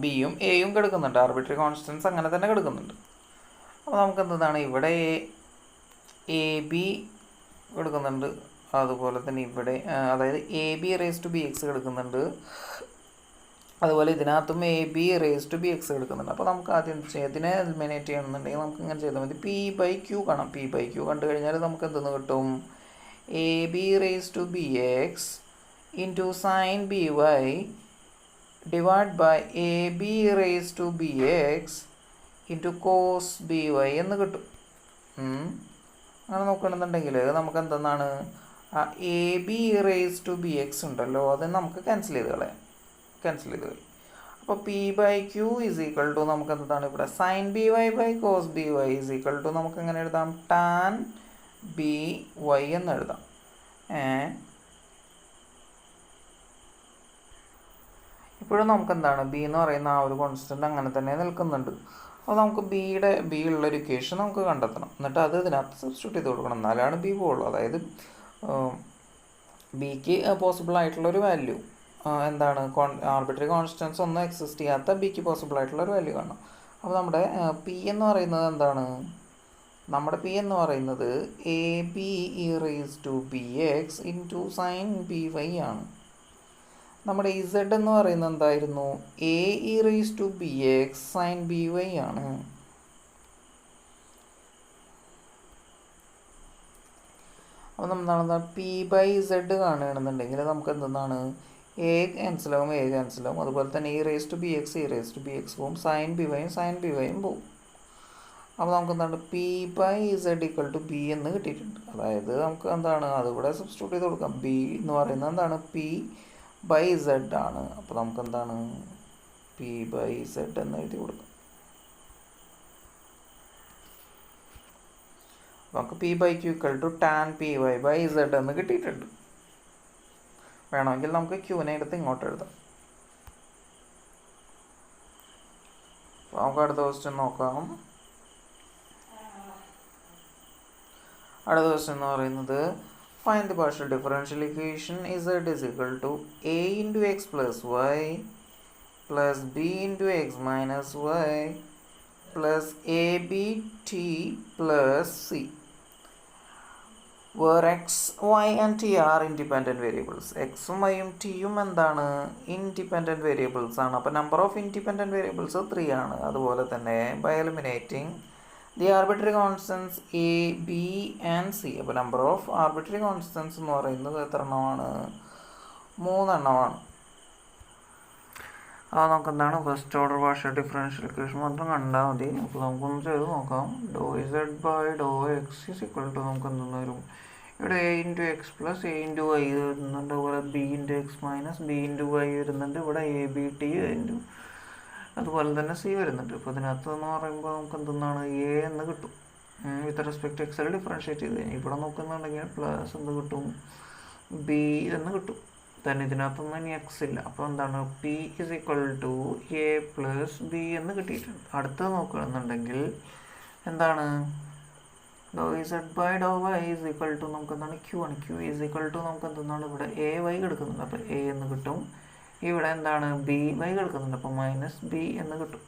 ബിയും എയും കിടക്കുന്നുണ്ട്. ആർബിട്രറി കോൺസ്റ്റൻസ് അങ്ങനെ തന്നെ കിടക്കുന്നുണ്ട്. അപ്പോൾ നമുക്ക് എന്താണ് ഇവിടെ എ ബി കിടക്കുന്നുണ്ട്, അതുപോലെ തന്നെ ഇവിടെ അതായത് a b raise to b x കിടക്കുന്നുണ്ട്, അതുപോലെ ഇതിനകത്തും a b raise to b x എടുക്കുന്നുണ്ട്. അപ്പോൾ നമുക്ക് ആദ്യം ഇതിനെ എലിമിനേറ്റ് ചെയ്യണമെന്നുണ്ടെങ്കിൽ നമുക്ക് ഇങ്ങനെ ചെയ്താൽ മതി. പി ബൈ ക്യൂ കാണാം. പി ബൈ ക്യൂ കണ്ടു കഴിഞ്ഞാൽ നമുക്ക് എന്തെന്ന് കിട്ടും, a b raise to b x into sine b y divide by a b raise to b x into cos b y എന്ന് കിട്ടും. അങ്ങനെ നോക്കുകയാണെന്നുണ്ടെങ്കിൽ നമുക്ക് എന്തെന്നാണ്, ആ a b raise to b x ഉണ്ടല്ലോ അത് നമുക്ക് ക്യാൻസൽ ചെയ്ത് കളയാം. അപ്പോൾ p by q is equal to നമുക്ക് എന്താണ് ഇവിടെ sine b y by cos b y is equal to നമുക്ക് എങ്ങനെ എഴുതാം, ടാൻ ബി വൈ എന്ന് എഴുതാം. ഇപ്പോഴും നമുക്ക് എന്താണ് ബി എന്ന് പറയുന്ന ആ ഒരു കോൺസ്റ്റൻ്റ് അങ്ങനെ തന്നെ നിൽക്കുന്നുണ്ട്. അപ്പോൾ നമുക്ക് ബി ഉള്ളൊരു ഇക്വേഷൻ നമുക്ക് കണ്ടെത്തണം, എന്നിട്ട് അത് ഇതിനകത്ത് സബ്സ്റ്റിറ്റ്യൂട്ട് ചെയ്ത് കൊടുക്കണം, എന്നാലാണ് ബി പോകുള്ളൂ. അതായത് ബിക്ക് പോസിബിൾ ആയിട്ടുള്ളൊരു വാല്യൂ എന്താണ്, ആർബിട്രറി കോൺസ്റ്റൻസ് ഒന്നും എക്സിസ്റ്റ് ചെയ്യാത്ത ബിക്ക് പോസിബിൾ ആയിട്ടുള്ളൊരു വാല്യൂ കാണണം. അപ്പോൾ നമ്മുടെ പി എന്ന് പറയുന്നത് എന്താണ്, നമ്മുടെ പി എന്ന് പറയുന്നത് a b e raise to b x into sine b y ആണ്. നമ്മുടെ ഇസഡ് എന്ന് പറയുന്നത് എന്തായിരുന്നു, a e raise to b x sine b y ആണ്. അപ്പോൾ നമ്മളെന്താ പി ബൈ ഇസഡ് കാണുകയാണെന്നുണ്ടെങ്കിൽ നമുക്ക് എന്താണ്, എ ക്യാൻസലാവും, അതുപോലെ തന്നെ e raise to b x പോവും, സൈൻ ബി വൈയും പോവും. അപ്പോൾ നമുക്ക് എന്താണ് p by z equal to b എന്ന് കിട്ടിയിട്ടുണ്ട്. അതായത് നമുക്ക് എന്താണ് അതിവിടെ സബ്സ്റ്റിറ്റ്യൂട്ട് ചെയ്ത് കൊടുക്കാം. ബി എന്ന് പറയുന്നത് എന്താണ്, പി ബൈ ഇസഡ് ആണ്. അപ്പോൾ നമുക്ക് എന്താണ് പി ബൈ ഇസഡ് എന്ന് എഴുതി കൊടുക്കാം. നമുക്ക് p by q equal to tan p y by z എന്ന് കിട്ടിയിട്ടുണ്ട്. വേണമെങ്കിൽ നമുക്ക് ക്യൂവിനെ എടുത്ത് ഇങ്ങോട്ട് എഴുതാം. നമുക്ക് അടുത്ത ക്വസ്റ്റ്യൻ നോക്കാം. അടുത്ത ക്വസ്റ്റ്യൻ എന്ന് പറയുന്നത് find the partial differential equation z is equal to a into x plus y plus b into x minus y plus a b t plus c where x, y and t are independent variables. എക്സും വൈയും ടിയും എന്താണ്, independent variables ആണ്. അപ്പോൾ number of independent variables 3 ആണ്. അതുപോലെ തന്നെ by eliminating the arbitrary constants a b and c. അപ്പോൾ number of arbitrary constants എന്ന് പറയുന്നത് എത്ര എണ്ണമാണ്, 3 എണ്ണമാണ്. അത് നമുക്ക് എന്താണ് first order partial differential equation മാത്രം കണ്ടാൽ മതി. അപ്പോൾ നമുക്കൊന്ന് ചെയ്ത് നോക്കാം. ഡോ z by Dr x is equal to നമുക്ക് എന്തെന്ന് വരും, ഇവിടെ a into x plus a into y വരുന്നുണ്ട്, അതുപോലെ b into x minus b into y വരുന്നുണ്ട്, ഇവിടെ എ ബി ടി ഇൻറ്റു അതുപോലെ തന്നെ സി വരുന്നുണ്ട്. ഇപ്പോൾ ഇതിനകത്ത് എന്ന് പറയുമ്പോൾ നമുക്ക് എന്തെന്നാണ് എ എന്ന് കിട്ടും വിത്ത് റെസ്പെക്ട് എക്സിൽ ഡിഫറൻഷ്യേറ്റ് ചെയ്ത് കഴിഞ്ഞാൽ. ഇവിടെ നോക്കുന്നുണ്ടെങ്കിൽ പ്ലസ് എന്ത് കിട്ടും, ബി എന്ന് കിട്ടും. തന്നെ ഇതിനകത്തൊന്നും ഇനി എക്സ് ഇല്ല. അപ്പോൾ എന്താണ് p is equal to a plus b എന്ന് കിട്ടിയിട്ടുണ്ട്. അടുത്തത് നോക്കുകയാണെന്നുണ്ടെങ്കിൽ എന്താണ് ഡോ z by Dr y is equal to നമുക്ക് എന്താണ് ക്യൂ ആണ്. ക്യൂ ഈസ് ഈക്വൽ ടു നമുക്ക് എന്താണ് ഇവിടെ എ വൈ കിടക്കുന്നുണ്ട്, അപ്പോൾ എ എന്ന് കിട്ടും. ഇവിടെ എന്താണ് ബി വൈ കിടക്കുന്നുണ്ട്, അപ്പോൾ മൈനസ് ബി എന്ന് കിട്ടും.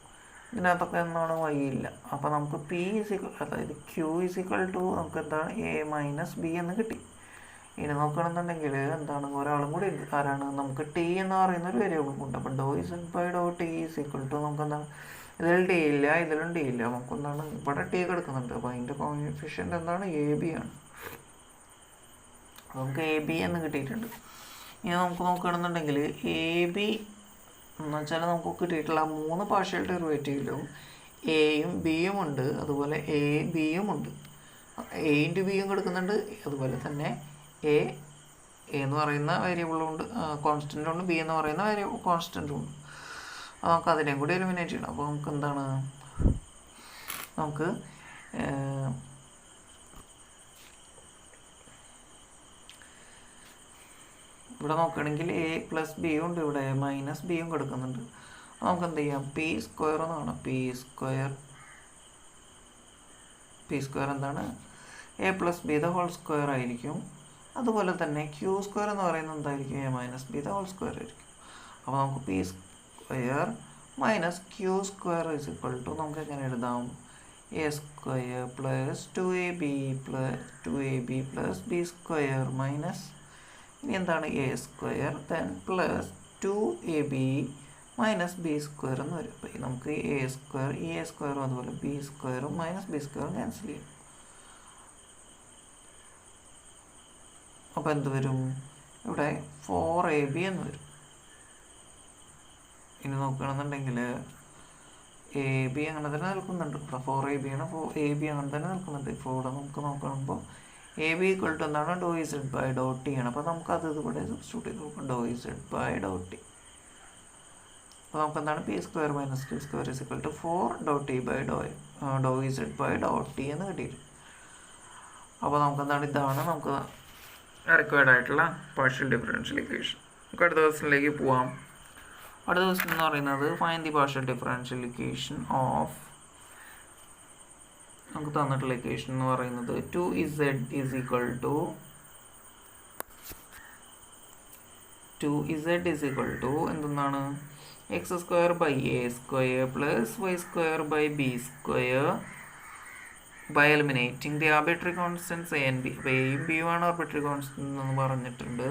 ഇതിനകത്തൊക്കെ എന്താണ് വൈ ഇല്ല, അപ്പോൾ നമുക്ക് പി ഈസ് ഈക്വൽ അതായത് ക്യൂ ഈസ് ഈക്വൽ ടു നമുക്ക് എന്താണ് എ മൈനസ് ബി എന്ന് കിട്ടി. ഇനി നോക്കണമെന്നുണ്ടെങ്കിൽ എന്താണ് ഒരാളും കൂടി ഉണ്ട്, ആരാണ് നമുക്ക് ടി എന്ന് പറയുന്ന ഒരു വേരിയബിൾ ഉണ്ട്. അപ്പോൾ doe z by Dr t is equal to നമുക്ക് എന്താണ് ഇതിൽ ടി ഇല്ല, ഇതിലും ടി ഇല്ല, നമുക്ക് എന്താണ് ഇവിടെ ടി കിടക്കുന്നുണ്ട്, അപ്പോൾ അതിൻ്റെ കോഫിഷ്യൻ്റ് എന്താണ് എ ബി ആണ്. നമുക്ക് എ ബി എന്ന് കിട്ടിയിട്ടുണ്ട്. ഇനി നമുക്ക് നോക്കുകയാണെന്നുണ്ടെങ്കിൽ എ ബി എന്ന് വെച്ചാൽ നമുക്ക് കിട്ടിയിട്ടുള്ള 3 പാർഷ്യൽ ഡെറിവേറ്റീവിലും എയും ബിയും ഉണ്ട്, അതുപോലെ എ ബിയും ഉണ്ട്. എ ഇൻറ്റു ബിയും കിടക്കുന്നുണ്ട്, അതുപോലെ തന്നെ എ എന്ന് പറയുന്ന വേരിയബിളും ഉണ്ട്, കോൺസ്റ്റൻറ്റും ഉണ്ട്, ബി എന്ന് പറയുന്ന കോൺസ്റ്റൻറ്റും ഉണ്ട്. അപ്പോൾ നമുക്ക് അതിനെയും കൂടി എലിമിനേറ്റ് ചെയ്യണം. അപ്പോൾ നമുക്ക് എന്താണ് നമുക്ക് ഇവിടെ നോക്കുകയാണെങ്കിൽ എ പ്ലസ് ബിയും ഉണ്ട്, ഇവിടെ മൈനസ് ബിയും കിടക്കുന്നുണ്ട്. നമുക്ക് എന്ത് ചെയ്യാം, പി സ്ക്വയർ എന്ന് കാണാം. പി സ്ക്വയർ എന്താണ് a plus b the whole square ആയിരിക്കും. അതുപോലെ തന്നെ ക്യൂ സ്ക്വയർ എന്ന് പറയുന്നത് എന്തായിരിക്കും, a minus b the whole square ആയിരിക്കും. അപ്പോൾ നമുക്ക് p square minus q square is equal to നമുക്ക് എങ്ങനെ എഴുതാം, a square plus 2ab plus b square minus ഇനി എന്താണ് a square then plus 2ab minus b square എന്ന് വരും. അപ്പോൾ നമുക്ക് എ സ്ക്വയറും അതുപോലെ ബി സ്ക്വയറും മൈനസ് ബി സ്ക്വയറും ക്യാൻസൽ ചെയ്യും. അപ്പോൾ എന്ത് വരും, ഇവിടെ 4ab എന്ന് വരും. ഇനി നോക്കുകയാണെന്നുണ്ടെങ്കിൽ എ ബി അങ്ങനെ തന്നെ നിൽക്കുന്നുണ്ട്, ഇവിടെ 4ab ആണ്, എ ബി അങ്ങനെ തന്നെ നിൽക്കുന്നുണ്ട്. ഇപ്പോൾ ഇവിടെ നമുക്ക് നോക്കുമ്പോൾ എ ബി ഈക്വൽ ടു എന്താണ് ഡോ ഇസഡ് ബൈ ഡോ ടി ആണ്. അപ്പോൾ നമുക്കത് ഇവിടെ സബ്സ്റ്റിറ്റ്യൂട്ട് ചെയ്ത് നോക്കാം, ഡോ ഇസഡ് ബൈ ഡോ ടി. അപ്പോൾ നമുക്ക് എന്താണ് p square minus q square is equal to 4 ഡോ ടി ബൈ ഡോ ഇസഡ് ബൈ ഡോ ടി എന്ന് കിട്ടിയിട്ട്. അപ്പോൾ നമുക്ക് എന്താണ് ഇതാണ് നമുക്ക് റിക്വയർഡ് ആയിട്ടുള്ള പാർഷ്യൽ ഡിഫറൻഷ്യൽ ഇക്വേഷൻ. നമുക്ക് അടുത്ത ക്വസ്റ്റ്യനിലേക്ക് പോവാം. അടുത്ത ക്വസ്റ്റ്യൻ എന്ന് പറയുന്നത് find the partial differential equation of നമുക്ക് തന്നിട്ടുള്ള ഇക്വേഷൻ എന്ന് പറയുന്നത് 2z ഈസ് ഈക്വൽ ടു എന്തെന്നാണ് x square by a square plus y square by b square by eliminating the arbitrary constants a and b. അപ്പോൾ എയും ബിയും ആണ് ആർബിട്രറി കോൺസ്റ്റൻസ് എന്ന് പറഞ്ഞിട്ടുണ്ട്.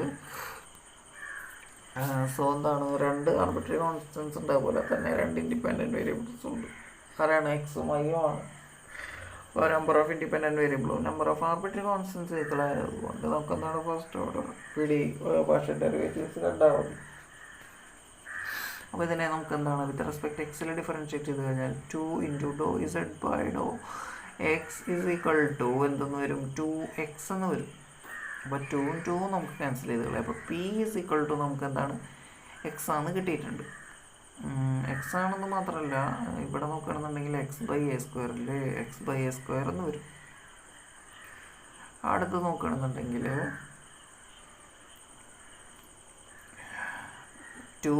സോ എന്താണ് 2 ആർബിട്രറി കോൺസ്റ്റൻസ് ഉണ്ട്, അതുപോലെ തന്നെ 2 ഇൻഡിപെൻഡൻറ്റ് വേരിയബിൾസും ഉണ്ട്. ആരാണ് എക്സും വൈയും ആണ്. അപ്പോൾ നമ്പർ ഓഫ് ഇൻഡിപെൻഡൻറ്റ് വേരിയബിളും number of arbitrary constants equal ആയതുകൊണ്ട് നമുക്ക് എന്താണ് ഫസ്റ്റ് ഓർഡർ പാർഷ്യൽ ഡെറിവേറ്റീവ്സ് കണ്ടാൽ മതി. അപ്പോൾ ഇതിനെ നമുക്ക് എന്താണ് വിത്ത് റെസ്പെക്ട് എക്സിൽ ഡിഫറൻഷ്യേറ്റ് ചെയ്ത് കഴിഞ്ഞാൽ 2 into Dr z by Dr x is equal to എന്തെന്ന് വരും 2x എന്ന് വരും. അപ്പോൾ 2ഉം 2ഉം നമുക്ക് ക്യാൻസൽ ചെയ്ത് കളയാം. അപ്പോൾ പി ഇസ് ഈക്വൽ ടു നമുക്ക് എന്താണ് എക്സ് ആണ് കിട്ടിയിട്ടുണ്ട്. എക്സ് ആണെന്ന് മാത്രമല്ല ഇവിടെ നോക്കുകയാണെന്നുണ്ടെങ്കിൽ എക്സ് ബൈ എ സ്ക്വയർ എന്ന് വരും. അടുത്ത് നോക്കുകയാണെന്നുണ്ടെങ്കിൽ 2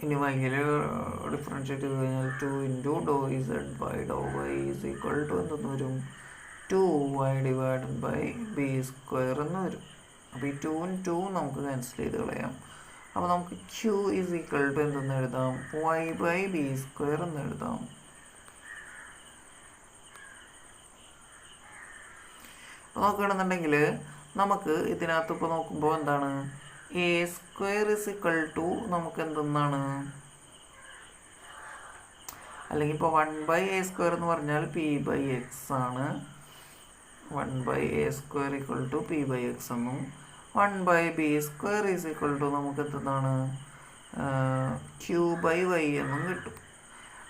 ഇനി വൈകിൽ ഡിഫറൻഷ്യേറ്റ് ചെയ്ത് കഴിഞ്ഞാൽ 2 into Dr z by Dr y is equal to എന്തെന്ന് വരും 2y divided by b square എന്ന് വരും. അപ്പോൾ ഈ 2ഉം 2ഉം നമുക്ക് ക്യാൻസൽ ചെയ്ത് കളയാം. അപ്പോൾ നമുക്ക് ക്യൂ ഈസ് ഈക്വൽ ടു എന്തെന്ന് എഴുതാം y ബൈ ബി സ്ക്വയർ എന്ന് എഴുതാം. അപ്പോൾ നോക്കുകയാണെന്നുണ്ടെങ്കിൽ നമുക്ക് ഇതിനകത്ത് ഇപ്പോൾ നോക്കുമ്പോൾ എന്താണ് a square is equal to നമുക്ക് എന്തെന്നാണ് അല്ലെങ്കിൽ ഇപ്പോൾ 1 ബൈ എ സ്ക്വയർ എന്ന് പറഞ്ഞാൽ പി ബൈ എക്സ് ആണ്. 1 by a square equal to p by x എന്നും 1 by b square is equal to നമുക്ക് എന്താണ് ക്യൂ ബൈ വൈ എന്നും കിട്ടും.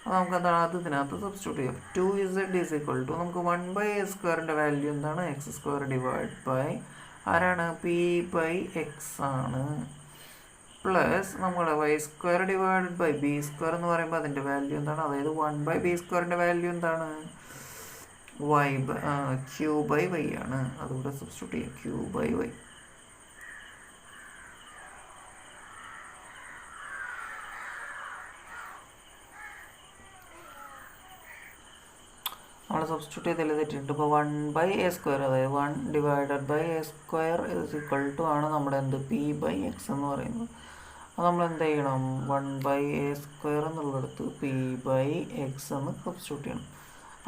അപ്പോൾ നമുക്ക് എന്താണ് അത് ഇതിനകത്ത് സബ്സ്റ്റിറ്റ്യൂട്ട് ചെയ്യാം. 2z ഈസ് ഈക്വൽ ടു നമുക്ക് 1 ബൈ എ സ്ക്വയറിൻ്റെ വാല്യൂ എന്താണ് എക്സ് സ്ക്വയർ ഡിവൈഡ് ബൈ ആരാണ് പി ബൈ എക്സ് ആണ് പ്ലസ് നമ്മുടെ y square divided by b square എന്ന് പറയുമ്പോൾ അതിൻ്റെ വാല്യൂ എന്താണ് അതായത് 1 ബൈ ബി സ്ക്വയറിൻ്റെ വാല്യൂ എന്താണ് വൈ ക്യൂ ബൈ വൈ ആണ്. അതുകൂടെ സബ്സ്റ്റിറ്റ്യൂട്ട് ചെയ്യാം ക്യൂ ബൈ വൈ. സബ്സ്റ്റിറ്റ്യൂട്ട് ചെയ്തതിൽ തെറ്റിട്ടുണ്ട്. ഇപ്പോൾ 1/a², അതായത് 1/a² ഇസ് ഈക്വൽ ടു ആണ് നമ്മുടെ എന്ത് p/x എന്ന് പറയുന്നത്. അപ്പോൾ നമ്മൾ എന്ത് ചെയ്യണം, 1/a² എന്നുള്ളിടത്ത് p/x എന്ന് സബ്സ്റ്റിറ്റ്യൂട്ട് ചെയ്യണം.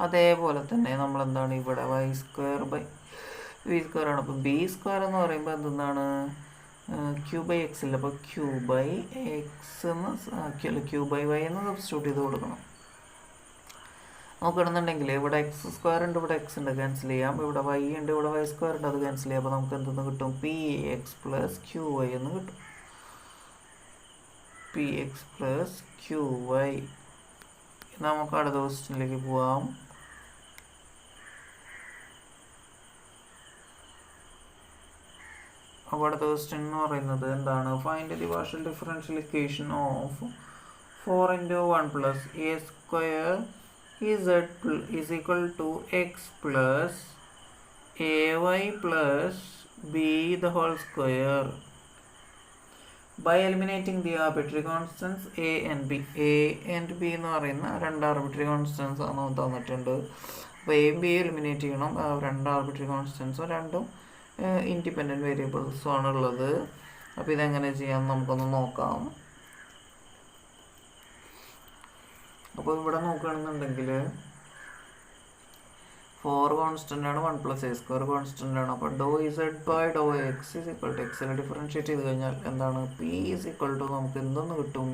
അതേപോലെ തന്നെ നമ്മളെന്താണ് ഇവിടെ y²/v² ആണ്. അപ്പോൾ b² എന്ന് പറയുമ്പോൾ എന്താണ് q/x ഇല്ല, അപ്പോൾ q/x എന്ന് q/y എന്ന് സബ്സ്റ്റിറ്റ്യൂട്ട് ചെയ്ത് കൊടുക്കണം. നോക്കുകയാണെന്നുണ്ടെങ്കിൽ ഇവിടെ x² ഉണ്ട്, ഇവിടെ x ഉണ്ട്, ക്യാൻസൽ ചെയ്യാം. ഇവിടെ y ഉണ്ട്, ഇവിടെ y² ഉണ്ട്, അത് ക്യാൻസൽ ചെയ്യാം. അപ്പോൾ നമുക്ക് എന്തെന്ന് കിട്ടും, px + qy എന്ന് കിട്ടും. px + qy. നമുക്ക് അടുത്ത ക്വസ്റ്റ്യനിലേക്ക് പോവാം. അപ്പോൾ അടുത്ത ക്വസ്റ്റ്യൻ എന്ന് പറയുന്നത് എന്താണ്, find the partial differential equation of 4 × 1 + a² z is equal to x plus ay plus b the whole square by eliminating the arbitrary constants a and b. a and b എന്ന് പറയുന്ന രണ്ട് arbitrary constants ആണ് തന്നിട്ടുണ്ട്. അപ്പോൾ A B eliminate ചെയ്യണം. രണ്ട് arbitrary കോൺസ്റ്റൻസും രണ്ടും independent വേരിയബിൾസും ആണുള്ളത്. അപ്പോൾ ഇതെങ്ങനെ ചെയ്യാം നമുക്കൊന്ന് നോക്കാം. അപ്പോൾ ഇവിടെ നോക്കുകയാണെന്നുണ്ടെങ്കിൽ 4 കോൺസ്റ്റൻ്റ് ആണ്, 1 + a² കോൺസ്റ്റൻ്റ് ആണ്. അപ്പോൾ ∂z/∂x = x ഡിഫറൻഷ്യേറ്റ് ചെയ്ത് കഴിഞ്ഞാൽ എന്താണ്, p = നമുക്ക് എന്തെന്ന് കിട്ടും,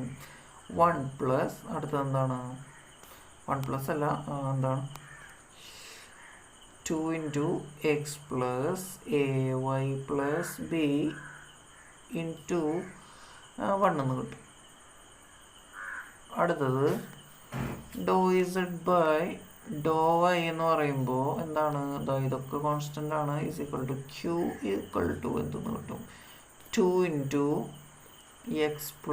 1 + അടുത്തത് എന്താണ്, 1 + അല്ല, എന്താണ് 2 × x + ay + b × 1 എന്ന് കിട്ടും. അടുത്തത് ∂z/∂y എന്ന് പറയുമ്പോൾ എന്താണ്, ഇതൊക്കെ കോൺസ്റ്റൻ്റ് ആണ്, q എന്തെന്ന് കിട്ടും, 2 × x +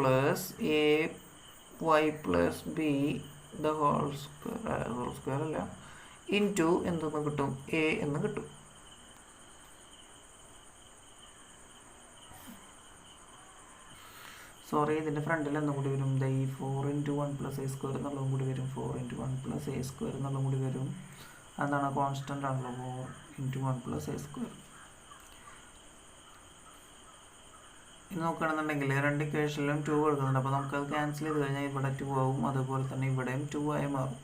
ay + b the whole square അല്ല, ഇൻറ്റു എന്തെന്ന് കിട്ടും, a എന്ന് കിട്ടും. സോറി, ഇതിൻ്റെ ഫ്രണ്ടിൽ എന്തും കൂടി വരും, ഈ 4 × 1 + a² എന്നുള്ളതും കൂടി വരും, 4 × 1 + a² എന്നുള്ളതും കൂടി വരും. എന്താണ്, കോൺസ്റ്റൻ്റ് ആണല്ലോ, 4 × 1 + a². ഇനി നോക്കുകയാണെന്നുണ്ടെങ്കിൽ രണ്ട് ഇക്വേഷനിലും 2 കൊടുക്കുന്നുണ്ട്. അപ്പോൾ നമുക്കത് ക്യാൻസൽ ചെയ്ത് കഴിഞ്ഞാൽ ഇവിടെ 2 ആവും, അതുപോലെ തന്നെ ഇവിടെയും 2 ആയി മാറും.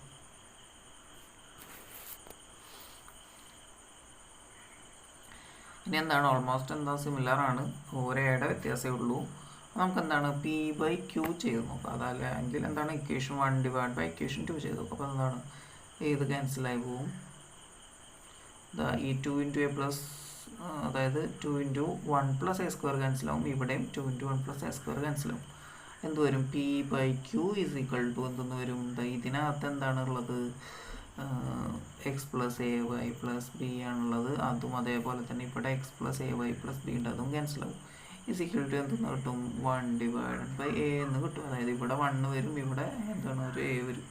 ഇനി എന്താണ്, ഓൾമോസ്റ്റ് എന്താ സിമിലർ ആണ്, ഒരേടെ വ്യത്യാസമേ ഉള്ളൂ. നമുക്ക് എന്താണ് p/q ചെയ്ത് നോക്കാം. അതല്ലെങ്കിൽ എന്താണ് ഇക്വേഷൻ 1 / ഇക്വേഷൻ 2 ചെയ്ത് നോക്കാം. അപ്പോൾ എന്താണ്, ഇത് ക്യാൻസലായി പോവും. ഈ 2 × a+, അതായത് 2 × 1 + a² ക്യാൻസലാവും. ഇവിടെയും 2 × 1 + a² ക്യാൻസലാവും. എന്ത് വരും, p/q = എന്തെന്ന് വരും, ഇതിനകത്ത് എന്താണ് ഉള്ളത്, x + ay + b ആണുള്ളത്. അതും അതേപോലെ തന്നെ ഇവിടെ x + ay + b ഉണ്ട്, അതും ക്യാൻസലാവും. = എന്തെന്ന് കിട്ടും, 1/a എന്ന് കിട്ടും. അതായത് ഇവിടെ 1 വരും, ഇവിടെ എന്താണ് ഒരു a വരും.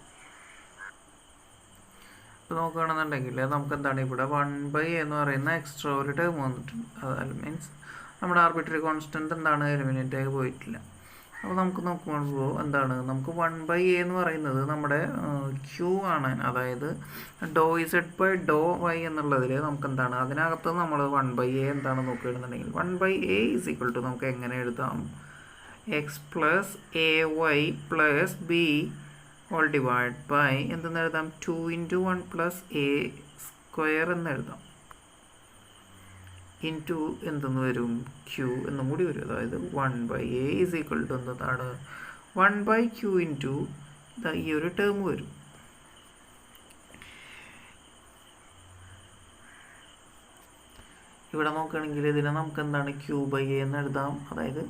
ഇപ്പോൾ നോക്കുകയാണെന്നുണ്ടെങ്കിൽ നമുക്ക് എന്താണ് ഇവിടെ 1/a എന്ന് പറയുന്ന എക്സ്ട്രാ ഒരു ടേം വന്നിട്ടുണ്ട്. അത് മീൻസ് നമ്മുടെ ആർബിട്രറി കോൺസ്റ്റൻറ്റ് എന്താണ് എലിമിനേറ്റ് ആയി പോയിട്ടില്ല. അപ്പോൾ നമുക്ക് നോക്കുമ്പോൾ എന്താണ്, നമുക്ക് 1/a എന്ന് പറയുന്നത് നമ്മുടെ q ആണ്. അതായത് ∂z/∂y എന്നുള്ളതിൽ നമുക്ക് എന്താണ്, അതിനകത്ത് നമ്മൾ 1/a എന്താണ് നോക്കുകയാണെന്നുണ്ടെങ്കിൽ 1/a = നമുക്ക് എങ്ങനെ എഴുതാം, x + ay + b / എന്തെന്ന് എഴുതാം, 2 × 1 + a² എന്ന് എഴുതാം. ഇൻറ്റു എന്തെന്ന് വരും, q എന്നും കൂടി വരും. അതായത് 1/a = എന്താണ്, 1/q ഇൻറ്റു ഈ ഒരു ടേം വരും. ഇവിടെ നോക്കുകയാണെങ്കിൽ ഇതിനെ നമുക്ക് എന്താണ് q/a എന്ന് എഴുതാം. അതായത്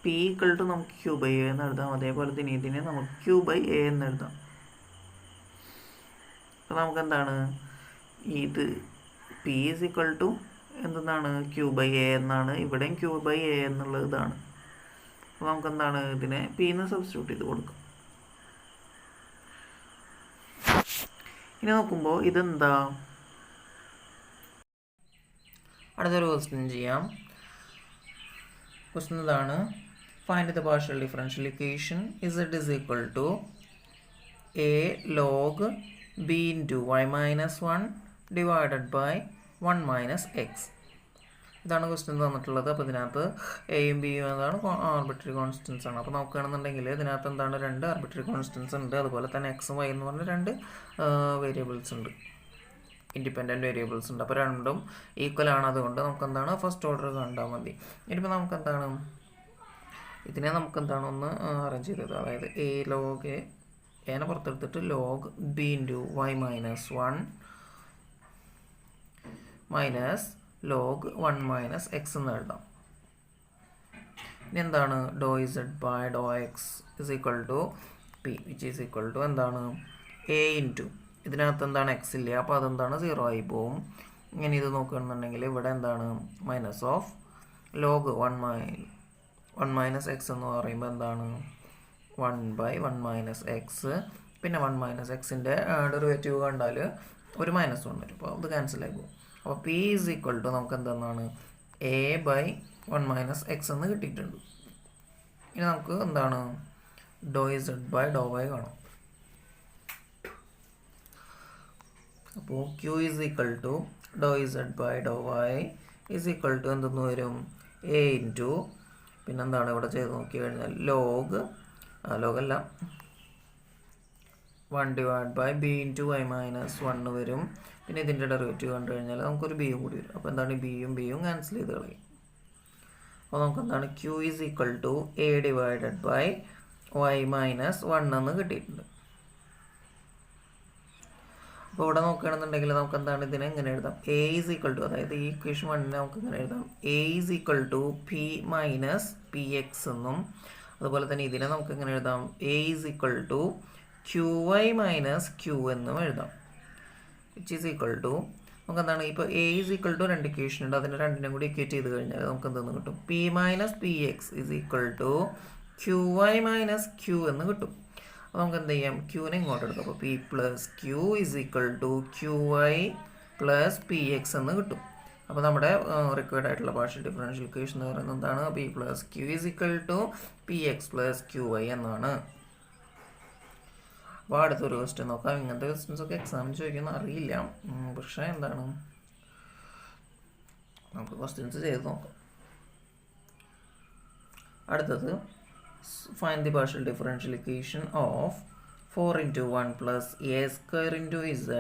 p = നമുക്ക് q/a എന്ന് എഴുതാം. അതേപോലെ തന്നെ ഇതിനെ നമുക്ക് q/a എന്ന് എഴുതാം. അപ്പോൾ നമുക്ക് എന്താണ്, ഇത് p = എന്താണ് q/a എന്നാണ്, ഇവിടെയും q/a എന്നുള്ളത് ഇതാണ്. അപ്പോൾ നമുക്ക് എന്താണ്, ഇതിനെ p എന്ന് സബ്സ്റ്റിറ്റ്യൂട്ട് ചെയ്ത് കൊടുക്കും. ഇനി നോക്കുമ്പോൾ ഇതെന്താ, അടുത്തൊരു ക്വസ്റ്റ്യൻ ചെയ്യാം. ക്വസ്റ്റ്യൻ ഇതാണ്, find the partial differential equation z = a log b into y minus 1 divided by 1 minus x. ഇതാണ് ക്വസ്റ്റ്യൻ തന്നിട്ടുള്ളത്. അപ്പോൾ ഇതിനകത്ത് എയും ബിയും എന്താണ് ആർബിട്രറി കോൺസ്റ്റൻസ് ആണ്. അപ്പോൾ നോക്കുകയാണെന്നുണ്ടെങ്കിൽ ഇതിനകത്ത് എന്താണ് രണ്ട് ആർബിട്രറി കോൺസ്റ്റൻസ് ഉണ്ട്, അതുപോലെ തന്നെ എക്സും വൈ എന്ന് പറഞ്ഞ രണ്ട് വേരിയബിൾസ് ഉണ്ട്, ഇൻഡിപെൻഡൻറ്റ് വേരിയബിൾസ് ഉണ്ട്. അപ്പോൾ രണ്ടും ഈക്വൽ ആണ്, അതുകൊണ്ട് നമുക്ക് എന്താണ് ഫസ്റ്റ് ഓർഡർ കണ്ടാൽ മതി. ഇനിയിപ്പോൾ നമുക്ക് എന്താണ് ഇതിനെ നമുക്ക് എന്താണ് ഒന്ന് അറേഞ്ച് ചെയ്തത്, അതായത് എ ലോഗ് എനെ പുറത്തെടുത്തിട്ട് log b into y minus 1 minus log 1 minus x എന്ന് എഴുതാം. ഇനി എന്താണ് ഡോ z by Dr x is equal to p which is equal to എന്താണ് എ ഇൻറ്റു ഇതിനകത്ത് എന്താണ് എക്സ് ഇല്ല, അപ്പോൾ അതെന്താണ് 0 ആയി പോവും. ഇങ്ങനെ ഇത് നോക്കുകയാണെന്നുണ്ടെങ്കിൽ ഇവിടെ എന്താണ് minus of log 1 minus x എന്ന് പറയുമ്പോൾ എന്താണ് 1/1 മൈനസ് എക്സ്, പിന്നെ 1 മൈനസ് എക്സിൻ്റെ ഡെറിവേറ്റീവ് കണ്ടാൽ ഒരു -1 വരും, അപ്പോൾ അത് ക്യാൻസൽ ആയി പോകും. അപ്പോൾ പി ഈസ് ഈക്വൽ ടു നമുക്ക് എന്താണ് a/1 മൈനസ് എക്സ് എന്ന് കിട്ടിയിട്ടുണ്ട്. ഇനി നമുക്ക് എന്താണ് ഡോ ഇസഡ് ബൈ ഡോ വൈ കാണാം. അപ്പോൾ ക്യൂ ഈസ് ഈക്വൽ ടു ഡോ z by Dr y is equal to എന്തെന്ന് വരും എ ഇൻറ്റു പിന്നെന്താണ് ഇവിടെ ചെയ്ത് നോക്കി കഴിഞ്ഞാൽ ലോഗല്ല 1 divide by b into y minus 1 വരും. പിന്നെ ഇതിൻ്റെ ഡെറിവേറ്റീവ് കണ്ടു കഴിഞ്ഞാൽ നമുക്കൊരു ബിയും കൂടി വരും. അപ്പോൾ എന്താണ് ബിയും ക്യാൻസൽ ചെയ്ത് കളയും. അപ്പോൾ നമുക്ക് എന്താണ് q is equal to a divided by y minus 1 എന്ന് കിട്ടിയിട്ടുണ്ട്. അപ്പോൾ ഇവിടെ നോക്കുകയാണെന്നുണ്ടെങ്കിൽ നമുക്ക് എന്താണ് ഇതിനെ എങ്ങനെ എഴുതാം, എ ഈസ് ഈക്വൽ ടു, അതായത് ഈ ഇക്വേഷൻ 1 നമുക്ക് ഇങ്ങനെ എഴുതാം a is equal to p minus p x എന്നും, അതുപോലെ തന്നെ ഇതിനെ നമുക്ക് എങ്ങനെ എഴുതാം a is equal to q y minus q എന്നും എഴുതാം. വിച്ച് ഈസ് ഈക്വൽ ടു നമുക്ക് എന്താണ് ഇപ്പോൾ എ ഈസ് ഈക്വൽ ടു രണ്ട് ഇക്വേഷൻ ഉണ്ട്, അതിനെ രണ്ടിനും കൂടി ഇക്വേറ്റ് ചെയ്ത് കഴിഞ്ഞാൽ നമുക്ക് എന്തെന്ന് കിട്ടും p minus p x is equal to q y minus q എന്ന് കിട്ടും. അപ്പോൾ നമുക്ക് എന്ത് ചെയ്യാം ക്യൂനെ ഇങ്ങോട്ട് എടുക്കാം. അപ്പോൾ p plus q is equal to q y plus p x എന്ന് കിട്ടും. അപ്പോൾ നമ്മുടെ റിക്വയർഡ് ആയിട്ടുള്ള പാർഷ്യൽ ഡിഫറൻഷ്യൽ ഇക്വേഷൻ എന്ന് പറയുന്നത് എന്താണ് p plus q is equal to p x plus q y എന്നാണ്. അപ്പോൾ അടുത്തൊരു ക്വസ്റ്റ്യൻ നോക്കാം. ഇങ്ങനത്തെ ക്വസ്റ്റ്യൻസ് ഒക്കെ എക്സാമിന് ചോദിക്കുന്ന അറിയില്ല, പക്ഷേ എന്താണ് നമുക്ക് ക്വസ്റ്റ്യൻസ് ചെയ്ത് നോക്കാം. അടുത്തത് find the partial differential equation of 4 into 1 plus a square into z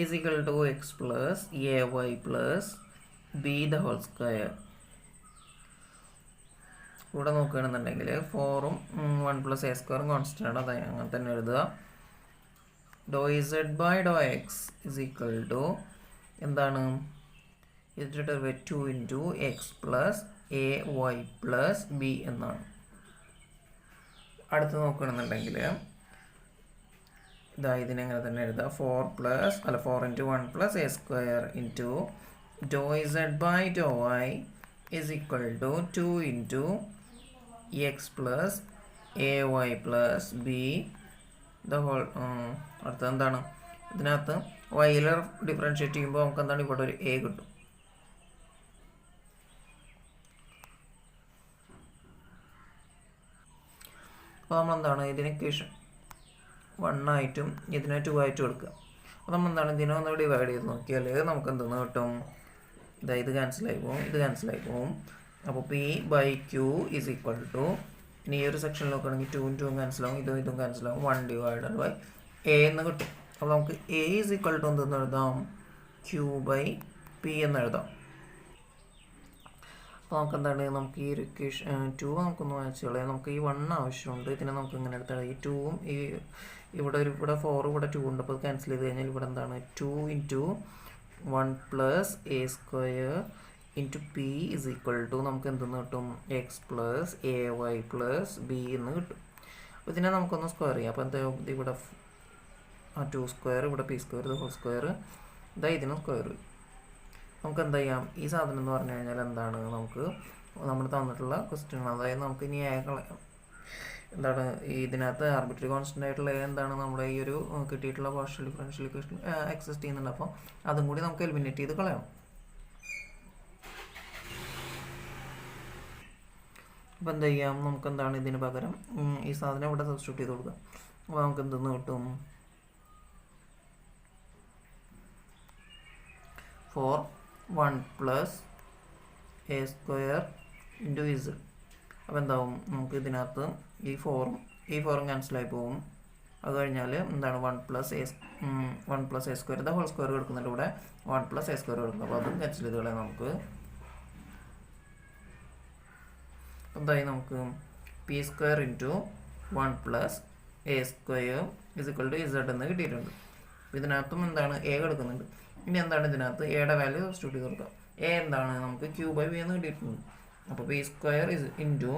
is equal to x plus ay plus b the whole square. ഇവിടെ നോക്കുകയാണെന്നുണ്ടെങ്കിൽ 4ഉം 1 പ്ലസ് എ സ്ക്വയറും കോൺസ്റ്റൻ്റ് ആണ്, അത് അങ്ങനെ തന്നെ എഴുതുക. Doe z by Dr x is equal to എന്താണ് ഇതിൻ്റെ derivative 2 into x plus a y plus b എന്നാണ്. അടുത്ത് നോക്കുകയാണെന്നുണ്ടെങ്കിൽ ഇതാ ഇതിനെങ്ങനെ തന്നെ എഴുതാം 4 into 1 plus a square into Dr z by Dr y is equal to 2 into x plus a y plus b the whole. അടുത്തത് എന്താണ് ഇതിനകത്ത് വൈയിൽ ഡിഫറൻഷ്യേറ്റ് ചെയ്യുമ്പോൾ നമുക്ക് എന്താണ് ഇവിടെ ഒരു എ കിട്ടും. അപ്പോൾ നമ്മളെന്താണ് ഇതിനെ ഇക്വേഷൻ 1 ആയിട്ടും ഇതിനെ 2 ആയിട്ടും എടുക്കുക. അപ്പോൾ നമ്മളെന്താണ് ഇതിനെ ഒന്ന് ഡിവൈഡ് ചെയ്ത് നോക്കിയാൽ നമുക്ക് എന്തെന്ന് കിട്ടും, ഇത് ക്യാൻസലായി പോകും, ഇത് ക്യാൻസലായി പോകും. അപ്പോൾ p by q is equal to ഇനി ഈ ഒരു സെക്ഷനിൽ നോക്കുകയാണെങ്കിൽ 2 2 ക്യാൻസലാവും, ഇതും ക്യാൻസലാവും, 1 ഡിവൈഡഡ് ബൈ എ എന്ന് കിട്ടും. അപ്പോൾ നമുക്ക് എ ഈസ് ഈക്വൽ ടു എന്തെന്ന് എഴുതാം ക്യൂ ബൈ പി എന്ന് എഴുതാം. അപ്പോൾ നമുക്ക് എന്താണ് നമുക്ക് ഈ ഒരു ഇക്വേഷൻ 2 നമുക്കൊന്ന് വായിച്ചു കളയാം. നമുക്ക് ഈ 1 ആവശ്യമുണ്ട്, ഇതിനെ നമുക്ക് ഇങ്ങനെ എടുത്താൽ ഈ 2ഉം ഈ ഇവിടെ 4 ഇവിടെ 2 ഉണ്ട്, അപ്പോൾ അത് ക്യാൻസൽ ചെയ്ത് കഴിഞ്ഞാൽ ഇവിടെ എന്താണ് 2 into 1 plus a square into p is equal to നമുക്ക് എന്തെന്ന് കിട്ടും x plus a y plus b എന്ന് കിട്ടും. അപ്പോൾ ഇതിനെ നമുക്കൊന്ന് സ്ക്വയർ ചെയ്യാം. അപ്പോൾ എന്താ ഇവിടെ 2 സ്ക്വയർ, ഇവിടെ പി സ്ക്വയർ, ഇത് ഹോൾ സ്ക്വയർ, ഇതാ ഇതിന് സ്ക്വയർ. നമുക്ക് എന്താ ചെയ്യാം ഈ സാധനം എന്ന് പറഞ്ഞു കഴിഞ്ഞാൽ എന്താണ് നമുക്ക് നമ്മൾ തന്നിട്ടുള്ള ക്വസ്റ്റ്യൻ, അതായത് നമുക്ക് ഇനി കളയാം. എന്താണ് ഇതിനകത്ത് ആർബിട്രറി കോൺസ്റ്റൻ്റ് ആയിട്ടുള്ള എന്താണ് നമ്മുടെ ഈ ഒരു കിട്ടിയിട്ടുള്ള പാർഷ്യൽ ഡിഫറൻഷ്യൽ ഇക്വേഷൻ എക്സിസ്റ്റ് ചെയ്യുന്നുണ്ട്. അപ്പോൾ അതും കൂടി നമുക്ക് എലിമിനേറ്റ് ചെയ്ത് കളയണം. അപ്പോൾ എന്താ ചെയ്യാം നമുക്ക് എന്താണ് ഇതിന് പകരം ഈ സാധനം ഇവിടെ സബ്സ്റ്റിറ്റ്യൂട്ട് ചെയ്ത് കൊടുക്കാം. അപ്പോൾ നമുക്ക് എന്തെന്ന് കിട്ടും four 1 plus a square into z. അപ്പോൾ എന്താവും, നമുക്ക് ഇതിനകത്ത് ഈ ഫോറും ക്യാൻസലായി പോകും. അത് കഴിഞ്ഞാൽ എന്താണ് 1 plus a square whole square എടുക്കുന്നുണ്ട് ഇവിടെ, 1 പ്ലസ് എ സ്ക്വയർ എടുക്കുന്നു. അപ്പോൾ അതും ക്യാൻസൽ ചെയ്ത് കളയാം നമുക്ക്. എന്തായി നമുക്ക് p square into 1 plus a square is equal to z എന്ന് കിട്ടിയിട്ടുണ്ട്. അപ്പോൾ ഇതിനകത്തും എന്താണ് എ എടുക്കുന്നുണ്ട്. ഇനി എന്താണ് ഇതിനകത്ത് എയുടെ വാല്യൂ സബ്സ്റ്റിറ്റ്യൂട്ട് ചെയ്ത് കൊടുക്കാം. എ എന്താണ് നമുക്ക് ക്യൂ ബൈ ബി എന്ന് കിട്ടിയിട്ടുണ്ട്. അപ്പോൾ p square into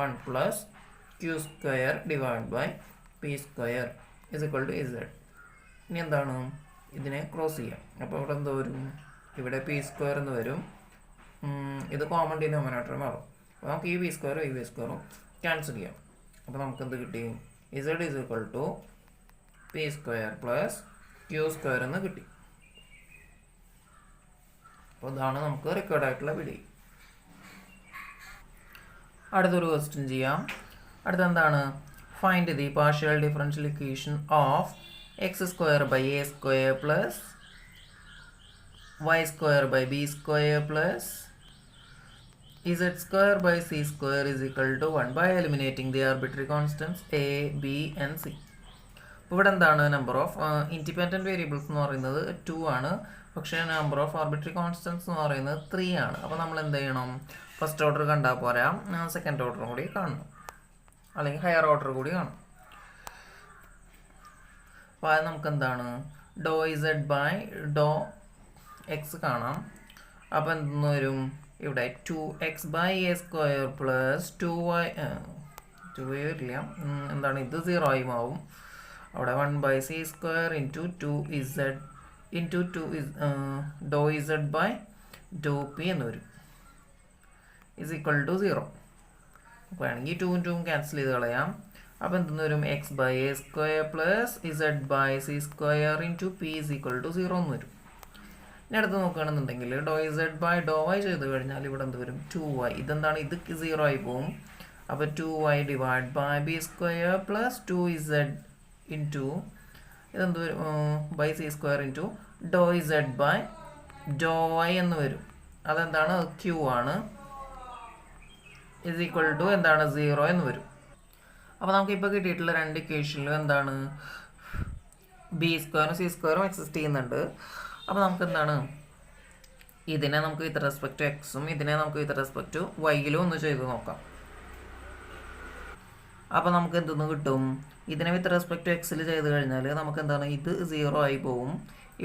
1 plus q square divide by p square is equal to z. ഇനി എന്താണ് ഇതിനെ ക്രോസ് ചെയ്യാം. അപ്പോൾ ഇവിടെ എന്താ വരും, ഇവിടെ പി സ്ക്വയർ എന്ന് വരും. ഇത് കോമൺ ഡിനോമിനേറ്റർ മാറും. അപ്പോൾ നമുക്ക് ഈ പി സ്ക്വയറും ഈ പി സ്ക്വയറും ക്യാൻസൽ ചെയ്യാം. അപ്പോൾ നമുക്ക് എന്ത് കിട്ടി, z is equal to p square plus q square എന്ന് കിട്ടി. അപ്പോൾ ഇതാണ് നമുക്ക് റിക്വയർഡ് ആയിട്ടുള്ള പിടി. അടുത്തൊരു ക്വസ്റ്റ്യൻ ചെയ്യാം. അടുത്ത എന്താണ്, find the partial differential equation of x square by a square plus y square by b square plus z square by c square is equal to 1 by eliminating the arbitrary constants a, b and c. ഇവിടെ എന്താണ് number of independent variables എന്ന് പറയുന്നത് 2 ആണ്. പക്ഷേ number of arbitrary constants എന്ന് പറയുന്നത് 3 ആണ്. അപ്പോൾ നമ്മൾ എന്ത് ചെയ്യണം, ഫസ്റ്റ് ഓർഡർ കണ്ടാൽ പോരാ, സെക്കൻഡ് ഓർഡർ കൂടി കാണണം, അല്ലെങ്കിൽ ഹയർ ഓർഡർ കൂടി കാണും. അപ്പോൾ അത് നമുക്ക് എന്താണ് ഡോ ഇസഡ് ബൈ ഡോ എക്സ് കാണാം. അപ്പോൾ എന്തെന്ന് വരും, ഇവിടെ 2x by a square plus 2y ഇല്ല, എന്താണ് ഇത് 0 ആയി മാവും. അവിടെ 1 by c square into 2z into 2 ഡോ ഇസഡ് ബൈ ഡോ പി എന്ന് വരും ഇസ് ഈക്വൽ ടു 0. വേണമെങ്കിൽ 2ഉം 2ഉം ക്യാൻസൽ ചെയ്ത് കളയാം. അപ്പോൾ എന്തെന്ന് വരും, x by a square plus z by c square into p is equal to 0 എന്ന് വരും. ഇനി അടുത്ത് നോക്കുകയാണെന്നുണ്ടെങ്കിൽ ഡോ ഇസഡ് ബൈ ഡോ വൈ ചെയ്ത് കഴിഞ്ഞാൽ ഇവിടെ എന്ത് വരും, 2y. ഇതെന്താണ്, ഇത് 0 ആയി പോകും. അപ്പോൾ 2y divide by b square plus 2z into ഇതെന്ത് വരും, by c square into Dr z by Dr y എന്ന് വരും. അതെന്താണ്, ക്യൂ ആണ്, ഇസ് ഈക്വൽ ടു എന്താണ് 0 എന്ന് വരും. അപ്പോൾ നമുക്കിപ്പോൾ കിട്ടിയിട്ടുള്ള രണ്ട് ഇക്വേഷനിലും എന്താണ് ബി സ്ക്വയറും സി സ്ക്വയറും എക്സിസ്റ്റ് ചെയ്യുന്നുണ്ട്. അപ്പോൾ നമുക്ക് എന്താണ്, ഇതിനെ നമുക്ക് വിത്ത് റെസ്പെക്ട് ടു എക്സും ഇതിനെ നമുക്ക് വിത്ത് റെസ്പെക്ട് ടു വൈയിലും ഒന്ന് ചെയ്ത് നോക്കാം. അപ്പോൾ നമുക്ക് എന്തെന്ന് കിട്ടും, ഇതിനെ വിത്ത് റെസ്പെക്ട് ടു എക്സിൽ ചെയ്ത് കഴിഞ്ഞാൽ നമുക്ക് എന്താണ്, ഇത് 0 ആയി പോവും.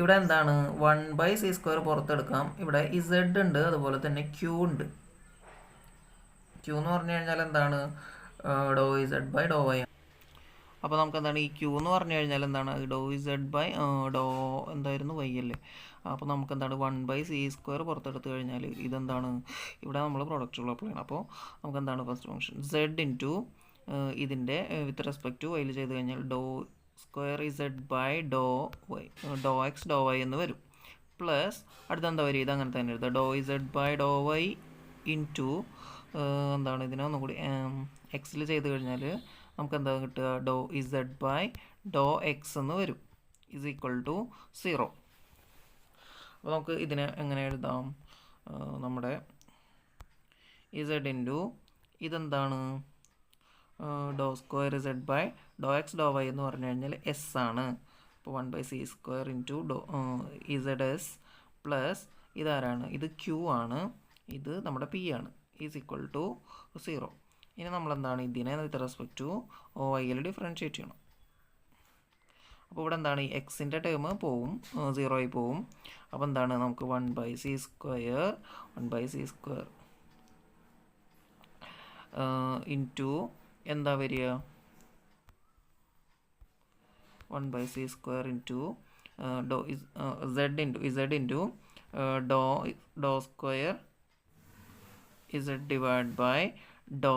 ഇവിടെ എന്താണ് 1 ബൈ സി സ്ക്വയർ പുറത്തെടുക്കാം. ഇവിടെ ഇസഡ് ഉണ്ട്, അതുപോലെ തന്നെ ക്യൂ ഉണ്ട്. ക്യൂ എന്ന് പറഞ്ഞു കഴിഞ്ഞാൽ എന്താണ്, ഡോ ഇസഡ് ബൈ ഡോ വൈ. അപ്പോൾ നമുക്ക് എന്താണ്, ഈ ക്യൂ എന്ന് പറഞ്ഞു കഴിഞ്ഞാൽ എന്താണ്, ഡോ ഇസഡ് ബൈ ഡോ എന്തായിരുന്നു വൈ അല്ലേ. അപ്പോൾ നമുക്ക് എന്താണ് 1 ബൈ സി സ്ക്വയർ പുറത്തെടുത്ത് കഴിഞ്ഞാൽ ഇതെന്താണ്, ഇവിടെ നമ്മൾ പ്രൊഡക്റ്റുകൾ അപ്ലൈ ചെയ്യണം. അപ്പോൾ നമുക്ക് എന്താണ് ഫസ്റ്റ് ഫംഗ്ഷൻ സെഡ് ഇൻറ്റു ഇതിൻ്റെ വിത്ത് റെസ്പെക്ട് ടു വൈയിൽ ചെയ്ത് കഴിഞ്ഞാൽ doe square z by Dr y doe x doe y എന്ന് വരും. പ്ലസ് അടുത്ത എന്താ വരും, ഇത് അങ്ങനെ തന്നെ എഴുതുക, doe z by Dr y into എന്താണ് ഇതിനെ ഒന്നുകൂടി എക്സിൽ ചെയ്ത് കഴിഞ്ഞാൽ നമുക്ക് എന്താ കിട്ടുക, doe z by Dr x എന്ന് വരും ഇസ് ഈക്വൽ ടു 0. അപ്പോൾ നമുക്ക് ഇതിനെ എങ്ങനെ എഴുതാം, നമ്മുടെ ഇസഡ് ഇൻറ്റു ഇതെന്താണ് doe square z by Dr x doe y എന്ന് പറഞ്ഞു കഴിഞ്ഞാൽ എസ് ആണ്. അപ്പോൾ 1 by c square into Dr z s plus ഇതാരാണ്, ഇത് ക്യൂ ആണ്, ഇത് നമ്മുടെ പി ആണ്, ഈസ് ഈക്വൽ ടു 0. ഇനി നമ്മളെന്താണ് ഇതിനെ വിത്ത് റെസ്പെക്ട് ടു വൈയിൽ ഡിഫറൻഷ്യേറ്റ് ചെയ്യണം. അപ്പോൾ ഇവിടെ എന്താണ്, ഈ എക്സിൻ്റെ ടേം പോവും, 0 ആയി പോവും. അപ്പോൾ എന്താണ് നമുക്ക് 1 ബൈ സി സ്ക്വയർ ഇൻറ്റു എന്താ വരിക, 1 by c square into Dr z into ഡോ square z divide by Dr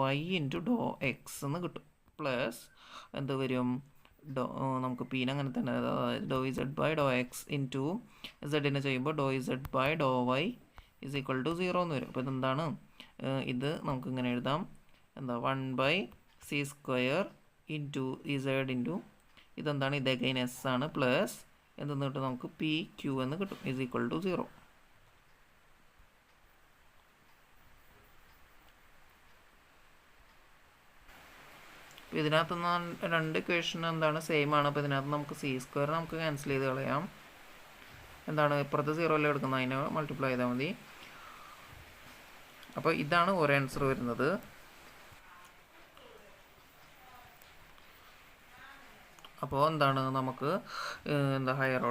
y into ഡോ എക്സ് എന്ന് കിട്ടും. പ്ലസ് എന്ത് വരും, നമുക്ക് പീനെ അങ്ങനെ തന്നെ അതായത് ഡോ z by Dr x into ഇസഡിനെ ചെയ്യുമ്പോൾ doe z by Dr y is equal to 0 എന്ന് വരും. അപ്പോൾ ഇതെന്താണ്, ഇത് നമുക്ക് ഇങ്ങനെ എഴുതാം, എന്താ 1 by c square into z into ഇതെന്താണ്, ഇത് അഗൈൻ എസ് ആണ്, പ്ലസ് എന്തെന്ന് കിട്ടും നമുക്ക് പി ക്യൂ എന്ന് കിട്ടും ഈസ് ഈക്വൽ ടു 0. ഇതിനകത്ത് രണ്ട് ഇക്വേഷൻ എന്താണ് സെയിം ആണ്. അപ്പോൾ ഇതിനകത്ത് നമുക്ക് സി സ്ക്വയർ നമുക്ക് ക്യാൻസൽ ചെയ്ത് കളയാം. എന്താണ് ഇപ്പുറത്ത് 0 അല്ലേ എടുക്കുന്നത്, അതിനെ മൾട്ടിപ്ലൈ ചെയ്താൽ മതി. അപ്പോൾ ഇതാണ് ഒരു ആൻസർ വരുന്നത്. അപ്പോൾ എന്താണ് നമുക്ക് higher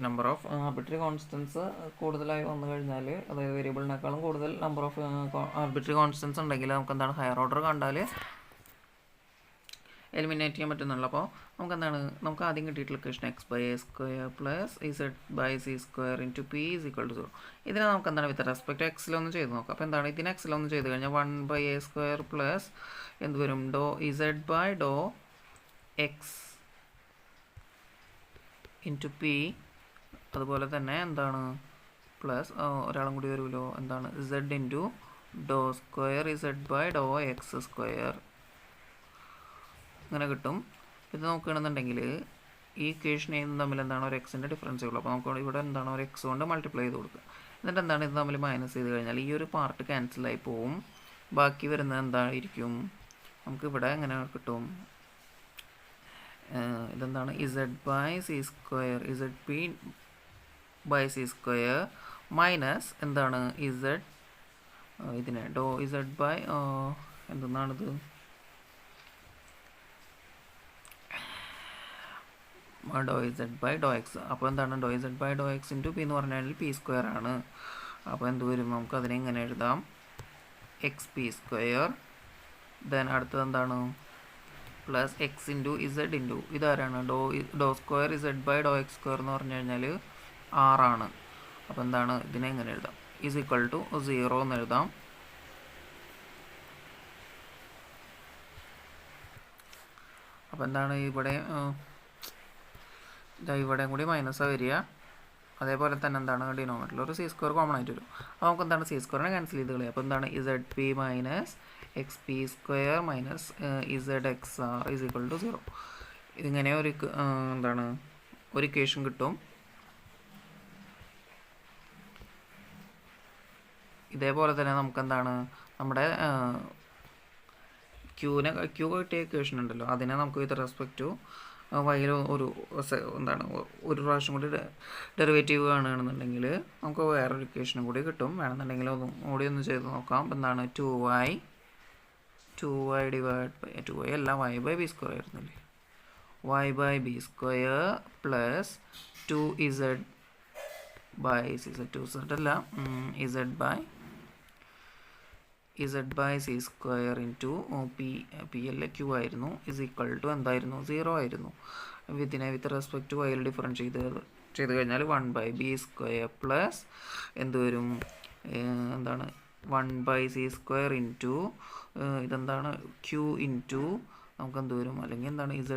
number of arbitrary constants കൂടുതലായി വന്നു കഴിഞ്ഞാൽ, അതായത് വേരിയബിളിനേക്കാളും കൂടുതൽ നമ്പർ ഓഫ് ആർബിട്രറി കോൺസ്റ്റൻസ് ഉണ്ടെങ്കിൽ നമുക്ക് എന്താണ് ഹയർ ഓർഡർ കണ്ടാൽ എലിമിനേറ്റ് ചെയ്യാൻ പറ്റുന്നുള്ളൂ. അപ്പോൾ നമുക്ക് എന്താണ് നമുക്ക് ആദ്യം കിട്ടിയിട്ടുള്ള ഇക്വേഷൻ x/a² + z/c² × p = 0. ഇതിനെ നമുക്ക് എന്താണ് വിത്ത് റെസ്പെക്ട് എക്സിലൊന്ന് ചെയ്ത് നോക്കാം. അപ്പോൾ എന്താണ് ഇതിന് എക്സിലൊന്ന് ചെയ്ത് കഴിഞ്ഞാൽ 1/a² എന്ത് വരും z/x × p. അതുപോലെ തന്നെ എന്താണ് പ്ലസ് ഒരാളും കൂടി വരുമല്ലോ, എന്താണ് z × (2) z/x². ഇങ്ങനെ കിട്ടും. ഇത് നോക്കുകയാണെന്നുണ്ടെങ്കിൽ ഈ ഇക്വേഷനും തമ്മിൽ എന്താണ് ഒരു എക്സിൻ്റെ ഡിഫറൻസേ ഉള്ളൂ. അപ്പോൾ നമുക്ക് ഇവിടെ എന്താണ് ഒരു എക്സ് കൊണ്ട് മൾട്ടിപ്ലൈ ചെയ്ത് കൊടുക്കുക. എന്നിട്ട് എന്താണ് ഇത് തമ്മിൽ മൈനസ് ചെയ്ത് കഴിഞ്ഞാൽ ഈ ഒരു പാർട്ട് ക്യാൻസലായി പോവും. ബാക്കി വരുന്നത് എന്തായിരിക്കും, നമുക്കിവിടെ എങ്ങനെ കിട്ടും, ഇതെന്താണ് z/c², zp/c² മൈനസ് എന്താണ് ഇതിനെ എന്തെന്നാണിത് ∂z/∂x. അപ്പോൾ എന്താണ് ∂z/∂x × p എന്ന് പറഞ്ഞാൽ p² ആണ്. അപ്പോൾ എന്ത് വരും, നമുക്ക് അതിനെ ഇങ്ങനെ എഴുതാം xp². ദെൻ അടുത്തത് എന്താണ് പ്ലസ് x × z ഇതാരാണ് ∂² z/∂x² എന്ന് പറഞ്ഞു കഴിഞ്ഞാൽ 6 ആണ്. അപ്പോൾ എന്താണ് ഇതിനെ എങ്ങനെ എഴുതാം ഈസ് ഈക്വൽ ടു 0 എന്ന് എഴുതാം. അപ്പോൾ എന്താണ് ഇവിടെ കൂടി മൈനസ് വരിക. അതേപോലെ തന്നെ എന്താണ് ഡിനോമിനേറ്ററിൽ ഒരു c² കോമൺ ആയിട്ട് വരും. അപ്പോൾ നമുക്ക് എന്താണ് c² ക്യാൻസൽ ചെയ്ത് കളയാം. അപ്പോൾ എന്താണ് zp - xp² - zxr = 0. ഇതിങ്ങനെ ഒരു എന്താണ് ഒരു ഇക്വേഷൻ കിട്ടും. ഇതേപോലെ തന്നെ നമുക്ക് എന്താണ് നമ്മുടെ ക്യൂ കിട്ടിയ ഇക്വേഷൻ ഉണ്ടല്ലോ, അതിനെ നമുക്ക് വിത്ത് റെസ്പെക്ട് ടു വൈയിൽ എന്താണ് ഒരു പ്രാവശ്യം കൂടി ഡെറിവേറ്റീവ് കാണുകയാണെന്നുണ്ടെങ്കിൽ നമുക്ക് വേറൊരു ഇക്വേഷനും കൂടി കിട്ടും. വേണമെന്നുണ്ടെങ്കിൽ കൂടി ഒന്ന് ചെയ്ത് നോക്കാം. എന്താണ് 2y അല്ല y/b² ആയിരുന്നില്ലേ, y/b² പ്ലസ് 2z/2z അല്ല z/c² × p അല്ല q ആയിരുന്നു ഈസ് ഈക്വൽ ടു എന്തായിരുന്നു 0 ആയിരുന്നു. ഇതിനെ വിത്ത് റെസ്പെക്ട് ടു വൈയിൽ ഡിഫറൻഷ്യേറ്റ് ചെയ്ത് കഴിഞ്ഞാൽ 1/b² പ്ലസ് എന്ത് വരും, എന്താണ് 1/c² × ഇതെന്താണ് q × നമുക്ക് എന്ത് വരും, അല്ലെങ്കിൽ എന്താണ് z ×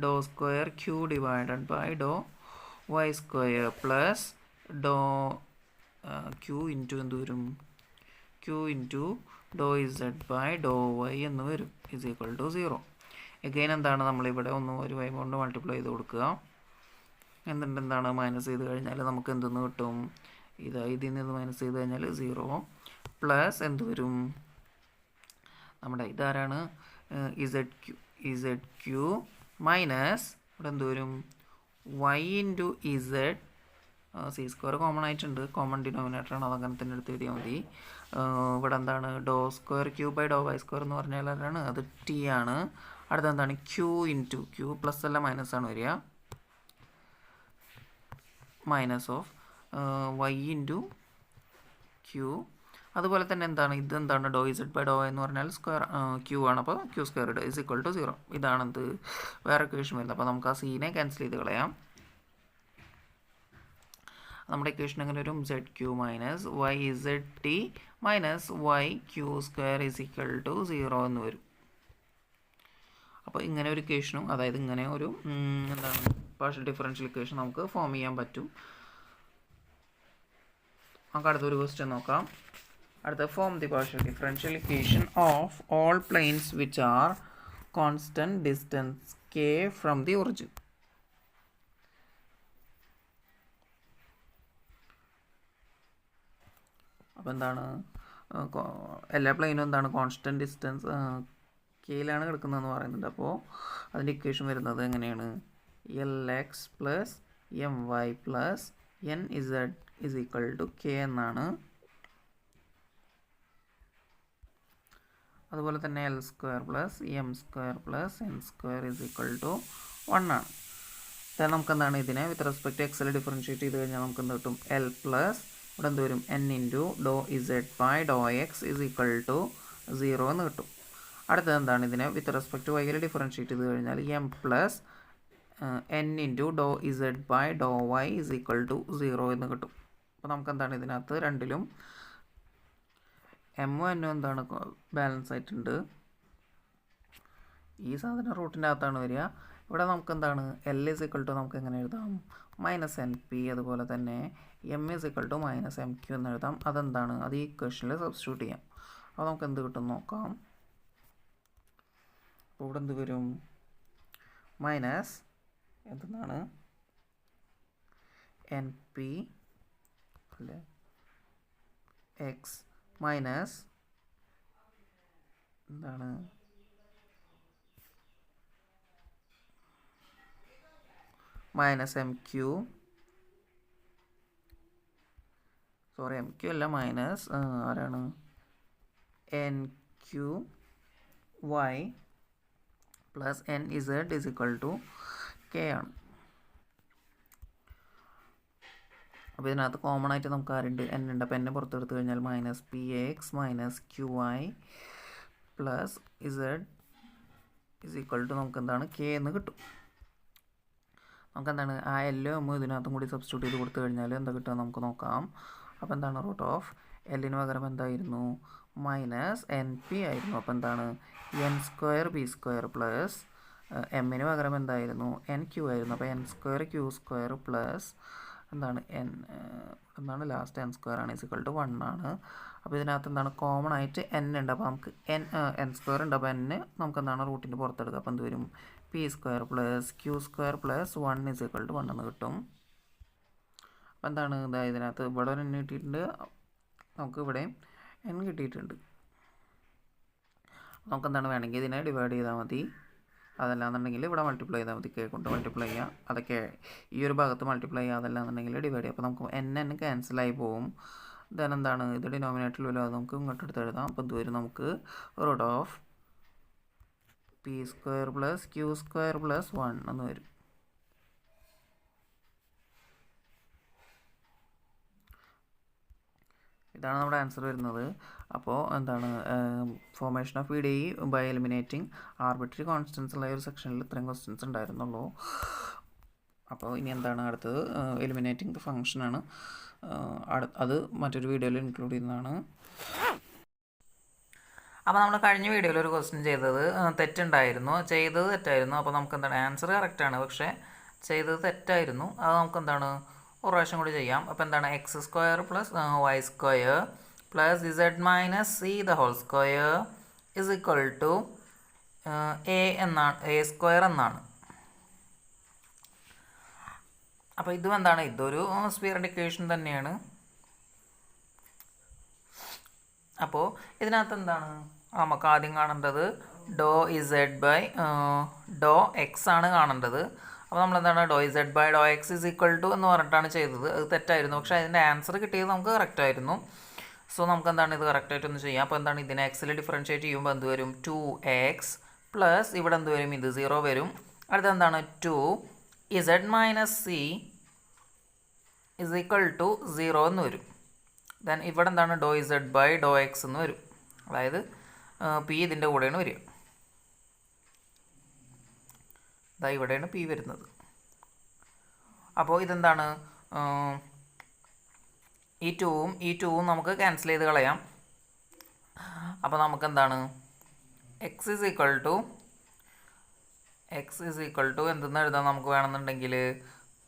∂² q /∂y² plus q × എന്ത് വരും q × ∂z/∂y എന്ന് വരും ഈസ് ഈക്വൽ ടു 0. എഗെയിൻ എന്താണ് നമ്മളിവിടെ ഒരു y കൊണ്ട് മൾട്ടിപ്ലൈ ചെയ്ത് കൊടുക്കുക. എന്നിട്ട് എന്താണ് മൈനസ് ചെയ്ത് കഴിഞ്ഞാൽ നമുക്ക് എന്തെന്ന് കിട്ടും, ഇതിൽ നിന്ന് മൈനസ് ചെയ്ത് കഴിഞ്ഞാൽ 0 പ്ലസ് എന്ത് വരും, നമ്മുടെ ഇതാരാണ് zq മൈനസ് ഇവിടെ എന്ത് വരും y × z. c² കോമൺ ആയിട്ടുണ്ട്, കോമൺ ഡിനോമിനേറ്ററാണ്, അതങ്ങനെ തന്നെ എടുത്ത് എഴുതിയാൽ മതി. ഇവിടെ എന്താണ് ∂² q/∂y² എന്ന് പറഞ്ഞാൽ ആരാണ്, അത് t ആണ്. അടുത്ത എന്താണ് q പ്ലസ് അല്ല മൈനസ് ആണ് വരിക, മൈനസ് ഓഫ് y × q. അതുപോലെ തന്നെ എന്താണ് ഇതെന്താണ് ∂z/∂y എന്ന് പറഞ്ഞാൽ q ആണ്. അപ്പോൾ q² ഈസ് ഈക്വൽ ടു 0. ഇതാണെന്ത് വേറെ ഇക്വേഷൻ വരുന്നത്. അപ്പോൾ നമുക്ക് ആ സീനെ ക്യാൻസൽ ചെയ്ത് കളയാം. നമ്മുടെ ഇക്വേഷൻ എങ്ങനെ വരും, zq minus yzt minus yq² is equal to 0 എന്ന് വരും. അപ്പോൾ ഇങ്ങനെ ഒരു ഇക്വേഷനും, അതായത് ഇങ്ങനെ ഒരു എന്താണ് പാർഷ്യൽ ഡിഫറൻഷ്യൽ ഇക്വേഷൻ നമുക്ക് ഫോം ചെയ്യാൻ പറ്റും. നമുക്ക് അടുത്തൊരു ക്വസ്റ്റ്യൻ നോക്കാം. അടുത്ത form the partial differential equation of all planes which are constant distance k from the origin. അപ്പോൾ എന്താണ് എല്ലാ പ്ലെയിനും എന്താണ് കോൺസ്റ്റൻറ്റ് ഡിസ്റ്റൻസ് കെയിലാണ് കിടക്കുന്നതെന്ന് പറയുന്നുണ്ട്. അപ്പോൾ അതിൻ്റെ ഇക്വേഷൻ വരുന്നത് എങ്ങനെയാണ്? LX plus MY plus NZ is equal to K എന്നാണ്. അതുപോലെ തന്നെ L² plus M² plus N² is equal to 1 ആണ്. then നമുക്ക് എന്താണ് ഇതിനെ വിത്ത് റെസ്പെക്ട് ടു എക്സിൽ ഡിഫറൻഷ്യേറ്റ് ചെയ്ത് കഴിഞ്ഞാൽ നമുക്ക് എന്ത് കിട്ടും? L പ്ലസ് ഇവിടെ എന്ത് വരും? N ഇൻറ്റു ഡോ z by Dr x is equal to 0 എന്ന് കിട്ടും. അടുത്തത് എന്താണ്? ഇതിനെ വിത്ത് റെസ്പെക്ട് ടു വൈയിൽ ഡിഫറൻഷ്യേറ്റ് ചെയ്ത് കഴിഞ്ഞാൽ M പ്ലസ് N ഇൻറ്റു ഡോ z by Dr y is equal to 0 എന്ന് കിട്ടും. അപ്പോൾ നമുക്ക് എന്താണ് ഇതിനകത്ത് രണ്ടിലും എമ്മും എന്നും എന്താണ് ബാലൻസ് ആയിട്ടുണ്ട്. ഈ സാധനം റൂട്ടിൻ്റെ അകത്താണ് വരിക. ഇവിടെ നമുക്ക് എന്താണ് L ഇസ് ഈക്വൽ ടു നമുക്ക് എങ്ങനെ എഴുതാം? -NP. അതുപോലെ തന്നെ M is equal to -MQ എന്ന് എഴുതാം. അതെന്താണ്? അത് ഈ ഇക്വേഷനിൽ സബ്സ്റ്റിറ്റ്യൂട്ട് ചെയ്യാം. അപ്പോൾ നമുക്ക് എന്ത് കിട്ടും നോക്കാം. അപ്പോൾ ഇവിടെ എന്ത് വരും? മൈനസ് എന്താണ് NP അല്ലേ എക്സ് മൈനസ് എന്താണ് -MQ, സോറി MQ അല്ല, മൈനസ് ആരാണ് NQY plus NZ is equal to K ആണ്. അപ്പോൾ ഇതിനകത്ത് കോമൺ ആയിട്ട് നമുക്ക് ആരുണ്ട്? N ഉണ്ട്. അപ്പോൾ എന്നെ പുറത്തെടുത്ത് കഴിഞ്ഞാൽ -PX minus QY plus Z is equal to നമുക്ക് എന്താണ് K എന്ന് കിട്ടും. നമുക്ക് എന്താണ് ആ എല്ലും ഇതിനകത്തും കൂടി സബ്സ്റ്റിറ്റ്യൂട്ട് ചെയ്ത് കൊടുത്തു കഴിഞ്ഞാൽ എന്താ കിട്ടുക നമുക്ക് നോക്കാം. അപ്പോൾ എന്താണ് റൂട്ട് ഓഫ് എല്ലിന് പകരം എന്തായിരുന്നു? -NP ആയിരുന്നു. അപ്പോൾ എന്താണ് N² B² പ്ലസ് എമ്മിന് പകരം എന്തായിരുന്നു? NQ ആയിരുന്നു. അപ്പോൾ N² Q² പ്ലസ് എന്താണ് എന്താണ് ലാസ്റ്റ് N² ആണ് ഇസിക്വൽ ടു 1 ആണ്. അപ്പോൾ ഇതിനകത്ത് എന്താണ് കോമൺ ആയിട്ട് N ഉണ്ട്. അപ്പോൾ നമുക്ക് N² ഉണ്ട്. അപ്പോൾ N നമുക്ക് എന്താണ് റൂട്ടിൻ്റെ പുറത്തെടുക്കുക. അപ്പോൾ എന്ത് വരും? P² plus Q² plus 1 is equal to 1 എന്ന് കിട്ടും. അപ്പോൾ എന്താണ് ഇതിനകത്ത് ഇവിടെ ഒരു N കിട്ടിയിട്ടുണ്ട്, നമുക്ക് ഇവിടെ N കിട്ടിയിട്ടുണ്ട്. നമുക്ക് എന്താണ് വേണമെങ്കിൽ ഇതിനെ ഡിവൈഡ് ചെയ്താൽ മതി. അതല്ലാന്നുണ്ടെങ്കിൽ ഇവിടെ മൾട്ടിപ്ലൈ ചെയ്താൽ മതി. K കൊണ്ട് മൾട്ടിപ്ലൈ ചെയ്യുക. അതൊക്കെ ഈ ഒരു ഭാഗത്ത് മൾട്ടിപ്ലൈ ചെയ്യുക. അതല്ലാന്നുണ്ടെങ്കിൽ ഡിവൈഡ് ചെയ്യുക. അപ്പോൾ നമുക്ക് N ക്യാൻസലായി പോകും. ദെൻ എന്താണ് ഇത് ഡിനോമിനേറ്ററിൽ വരും. അത് നമുക്ക് ഇങ്ങോട്ട് എടുത്ത് എഴുതാം. അപ്പോൾ ഇത് വരും നമുക്ക് root of P² plus Q² plus 1 എന്ന് വരും. ഇതാണ് നമ്മുടെ ആൻസർ വരുന്നത്. അപ്പോൾ എന്താണ് formation of PDE by eliminating arbitrary constants ഉള്ള ഒരു സെക്ഷനിൽ ഇത്രയും ക്വസ്റ്റ്യൻസ് ഉണ്ടായിരുന്നുള്ളൂ. അപ്പോൾ ഇനി എന്താണ് അടുത്തത്? എലിമിനേറ്റിംഗ് ദ ഫംഗ്ഷനാണ്. അത് മറ്റൊരു വീഡിയോയിൽ ഇൻക്ലൂഡ് ചെയ്യുന്നതാണ്. അപ്പോൾ നമ്മൾ കഴിഞ്ഞ വീഡിയോയിൽ ഒരു ക്വസ്റ്റ്യൻ ചെയ്തത് തെറ്റുണ്ടായിരുന്നു, ചെയ്തത് തെറ്റായിരുന്നു. അപ്പോൾ നമുക്ക് എന്താണ് ആൻസർ കറക്റ്റാണ്, പക്ഷേ ചെയ്തത് തെറ്റായിരുന്നു. അത് നമുക്ക് എന്താണ് ഒരു പ്രാവശ്യം കൂടി ചെയ്യാം. അപ്പോൾ എന്താണ് x² plus y² plus z minus c the whole square is equal to എന്നാണ് A² എന്നാണ്. അപ്പോൾ ഇതും എന്താണ് ഇതൊരു സ്ഫിയറിൻ്റെ ഇക്വേഷൻ തന്നെയാണ്. അപ്പോൾ ഇതിനകത്ത് എന്താണ് നമുക്ക് ആദ്യം കാണേണ്ടത് doe z by Dr x ആണ് കാണേണ്ടത്. അപ്പോൾ നമ്മളെന്താണ് doe z by Dr x is equal to എന്ന് പറഞ്ഞിട്ടാണ് ചെയ്തത്. അത് തെറ്റായിരുന്നു, പക്ഷേ അതിൻ്റെ ആൻസർ കിട്ടിയത് നമുക്ക് കറക്റ്റായിരുന്നു. സോ നമുക്ക് എന്താണ് ഇത് കറക്റ്റായിട്ടൊന്ന് ചെയ്യാം. അപ്പോൾ എന്താണ് ഇതിനെ എക്സിൽ ഡിഫറൻഷ്യേറ്റ് ചെയ്യുമ്പോൾ എന്ത് വരും? 2x പ്ലസ് ഇവിടെ എന്ത് വരും? ഇത് 0 വരും. അടുത്ത എന്താണ് 2z minus c is equal to 0 എന്ന് വരും. ദെൻ ഇവിടെ എന്താണ് ഡോ ഇസെഡ് ബൈ ഡോ എക്സ് എന്ന് വരും. അതായത് പി ഇതിൻ്റെ കൂടെയാണ് വരിക. ഇതാ ഇവിടെയാണ് പി വരുന്നത്. അപ്പോൾ ഇതെന്താണ് ഈ ടൂവും നമുക്ക് ക്യാൻസൽ ചെയ്ത് കളയാം. അപ്പോൾ നമുക്ക് എന്താണ് എക്സ് ഇസ് ഈക്വൽ ടു എന്തെന്ന് എഴുതാം നമുക്ക് വേണമെന്നുണ്ടെങ്കിൽ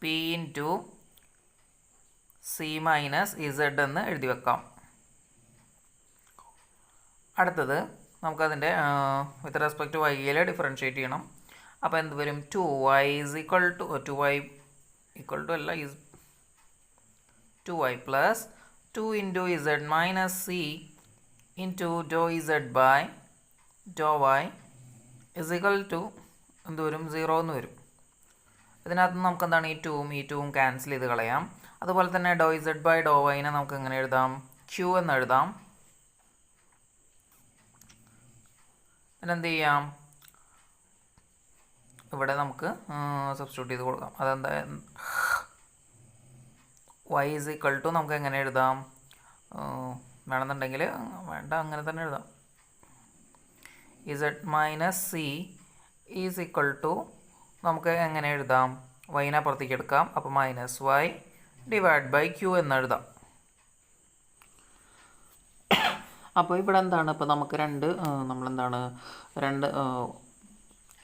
P into C minus Z എന്ന് എഴുതി വെക്കാം. അടുത്തത് നമുക്കതിൻ്റെ വിത്ത് റെസ്പെക്ട് വൈയിൽ ഡിഫറൻഷ്യേറ്റ് ചെയ്യണം. അപ്പോൾ എന്ത് വരും? 2y is equal to 2y equal to അല്ല is 2y plus 2 into z minus c into dou z by dou y is equal to എന്ത് വരും 0 എന്ന് വരും. ഇതിനകത്ത് നമുക്ക് എന്താണ് ഈ ടൂവും ക്യാൻസൽ ചെയ്ത് കളയാം. അതുപോലെ തന്നെ ഡോ ഇസഡ് ബൈ ഡോ വൈനെ നമുക്ക് എങ്ങനെ എഴുതാം? ക്യൂ എന്ന് എഴുതാം. എന്ത് ചെയ്യാം? ഇവിടെ നമുക്ക് സബ്സ്റ്റിറ്റ്യൂട്ട് ചെയ്ത് കൊടുക്കാം. അതെന്താ y is equal to നമുക്ക് എങ്ങനെ എഴുതാം? വേണമെന്നുണ്ടെങ്കിൽ വേണ്ട, അങ്ങനെ തന്നെ എഴുതാം. z minus c is equal to നമുക്ക് എങ്ങനെ എഴുതാം? വൈനെ പുറത്തേക്ക് എടുക്കാം. അപ്പോൾ minus y divide by q എന്ന് എഴുതാം. അപ്പോൾ ഇവിടെ എന്താണ്, ഇപ്പോൾ നമുക്ക് നമ്മളെന്താണ്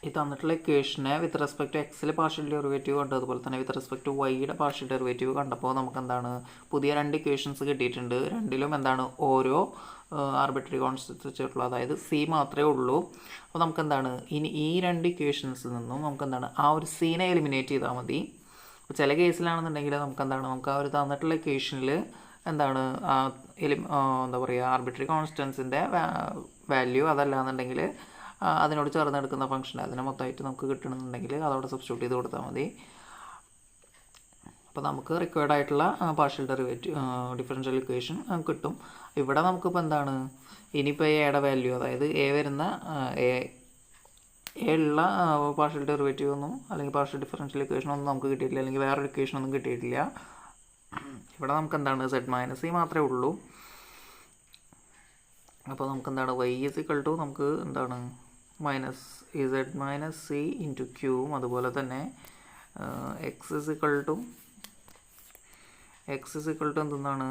ഈ തന്നിട്ടുള്ള ഇക്വേഷനെ വിത്ത് റെസ്പെക്ട് ടു എക്സിൽ പാർഷ്യൽ ഡെറിവേറ്റീവ് കണ്ടു, അതുപോലെ തന്നെ വിത്ത് റെസ്പെക്ട് ടു വൈയുടെ പാർഷ്യൽ ഡെറിവേറ്റീവ് കണ്ടപ്പോൾ നമുക്ക് എന്താണ് പുതിയ 2 ഇക്വേഷൻസ് കിട്ടിയിട്ടുണ്ട്. രണ്ടിലും എന്താണ് ഓരോ ആർബിട്രറി കോൺസ്റ്റൻസ് വെച്ചിട്ടുള്ള, അതായത് സി മാത്രമേ ഉള്ളൂ. അപ്പോൾ നമുക്ക് എന്താണ് ഇനി ഈ 2 ഇക്വേഷൻസിൽ നിന്നും നമുക്ക് എന്താണ് ആ ഒരു സീനെ എലിമിനേറ്റ് ചെയ്താൽ മതി. ചില കേസിലാണെന്നുണ്ടെങ്കിൽ നമുക്ക് ആ ഒരു തന്നിട്ടുള്ള ഇക്വേഷനിൽ എന്താണ് എന്താ പറയുക ആർബിട്രറി കോൺസ്റ്റൻസിൻ്റെ വാല്യൂ അതല്ലാന്നുണ്ടെങ്കിൽ അതിനോട് ചേർന്നെടുക്കുന്ന ഫംഗ്ഷൻ അതിനെ മൊത്തമായിട്ട് നമുക്ക് കിട്ടണമെന്നുണ്ടെങ്കിൽ അതോടെ സബ്സ്റ്റിറ്റ്യൂട്ട് ചെയ്ത് കൊടുത്താൽ മതി. അപ്പോൾ നമുക്ക് റിക്വയർഡ് ആയിട്ടുള്ള പാർഷ്യൽ ഡിഫറൻഷ്യൽ ഇക്വേഷൻ കിട്ടും. ഇവിടെ നമുക്കിപ്പോൾ എന്താണ് ഇനിയിപ്പോൾ എയുടെ വാല്യൂ, അതായത് എ വരുന്ന എ ഉള്ള പാർഷ്യൽ ഡെറിവേറ്റീവ് ഒന്നും അല്ലെങ്കിൽ പാർഷ്യൽ ഡിഫറൻഷ്യൽ ഇക്വേഷൻ ഒന്നും നമുക്ക് കിട്ടിയിട്ടില്ല, അല്ലെങ്കിൽ വേറൊരു ഇക്വേഷൻ ഒന്നും കിട്ടിയിട്ടില്ല. ഇവിടെ നമുക്ക് എന്താണ് z മൈനസ് സി മാത്രമേ ഉള്ളൂ. അപ്പോൾ നമുക്ക് എന്താണ് y ഈസ് ഈക്വൽ ടു നമുക്ക് എന്താണ് minus z minus c into ക്യൂവും, അതുപോലെ തന്നെ എക്സ് ഇസ് ഈക്വൽ ടു എന്താണ്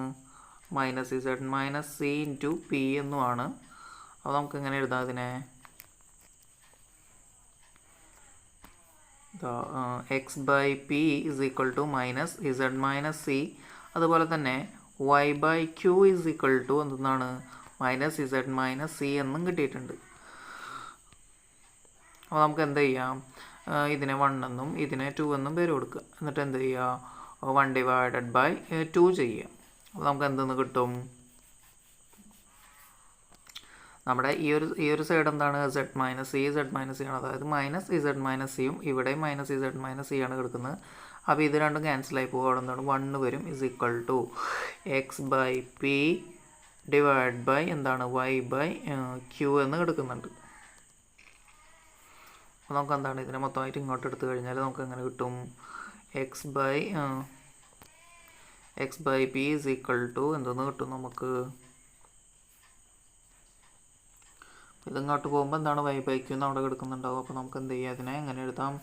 minus z minus c into p എന്നുമാണ്. അപ്പോൾ നമുക്ക് എങ്ങനെ എഴുതാം ഇതിനെ? X by p is equal to minus z minus c, അതുപോലെ തന്നെ y by q is equal to എന്താണ് മൈനസ് z മൈനസ് സി എന്നും കിട്ടിയിട്ടുണ്ട്. അപ്പോൾ നമുക്ക് എന്ത് ചെയ്യാം? ഇതിനെ 1 എന്നും ഇതിനെ 2 എന്നും പേര് കൊടുക്കുക. എന്നിട്ട് എന്ത് ചെയ്യുക? 1 ഡിവൈഡഡ് ബൈ 2 ചെയ്യുക. അപ്പോൾ നമുക്ക് എന്തെന്ന് കിട്ടും? നമ്മുടെ ഈ ഒരു സൈഡ് എന്താണ് z മൈനസ് സി ആണ്, അതായത് മൈനസ് z മൈനസ് സിയും ഇവിടെയും മൈനസ് z മൈനസ് സി ആണ് കിടക്കുന്നത്. അപ്പോൾ ഇത് രണ്ടും ക്യാൻസലായി പോകും. അവിടെ എന്താണ് 1 വരും is equal to x by p divide by എന്താണ് y ബൈ ക്യൂ എന്ന് കിടക്കുന്നുണ്ട്. അപ്പോൾ നമുക്ക് എന്താണ് ഇതിനെ മൊത്തമായിട്ട് ഇങ്ങോട്ട് എടുത്തു കഴിഞ്ഞാൽ നമുക്ക് എങ്ങനെ കിട്ടും? X by p is equal to എന്തെന്ന് കിട്ടും നമുക്ക്? ഇതിങ്ങോട്ട് പോകുമ്പോൾ എന്താണ് y ബൈ ക്യൂ എന്ന് അവിടെ കിടക്കുന്നുണ്ടാവും. അപ്പോൾ നമുക്ക് എന്ത് ചെയ്യാം? ഇതിനെ എങ്ങനെ എഴുതാം?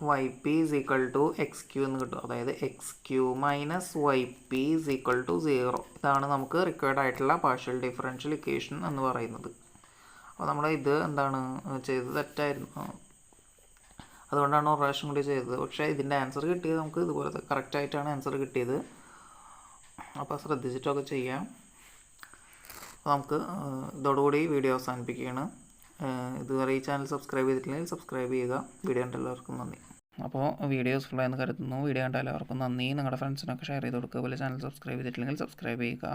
Y p is equal to x q എന്ന് കിട്ടും. അതായത് x q minus y p is equal to 0. ഇതാണ് നമുക്ക് റിക്വയർഡ് ആയിട്ടുള്ള പാർഷ്യൽ ഡിഫറൻഷ്യൽ ഇക്വേഷൻ എന്ന് പറയുന്നത്. അപ്പോൾ നമ്മൾ ഇത് എന്താണ് ചെയ്തത് തെറ്റായിരുന്നു, അതുകൊണ്ടാണ് ഒരു പ്രാവശ്യം കൂടി ചെയ്തത്. പക്ഷേ ഇതിൻ്റെ ആൻസർ കിട്ടിയത് നമുക്ക് ഇതുപോലെ കറക്റ്റായിട്ടാണ് ആൻസർ കിട്ടിയത്. അപ്പോൾ ശ്രദ്ധിച്ചിട്ടൊക്കെ ചെയ്യാം. അപ്പോൾ നമുക്ക് ഇതോടുകൂടി വീഡിയോ അവസാനിപ്പിക്കുകയാണ്. ഇതുവരെ ഈ ചാനൽ സബ്സ്ക്രൈബ് ചെയ്തിട്ടില്ലെങ്കിൽ സബ്സ്ക്രൈബ് ചെയ്യുക. വീഡിയോ കണ്ട എല്ലാവർക്കും നന്ദി. അപ്പോൾ വീഡിയോ യൂസ്ഫുൾ ആയെന്ന് കരുതുന്നു. വീഡിയോ കണ്ട എല്ലാവർക്കും നന്ദി. നിങ്ങളുടെ ഫ്രണ്ട്സിനൊക്കെ ഷെയർ ചെയ്ത് കൊടുക്കുക. അതുപോലെ ചാനൽ സബ്സ്ക്രൈബ് ചെയ്തിട്ടില്ലെങ്കിൽ സബ്സ്ക്രൈബ് ചെയ്യുക.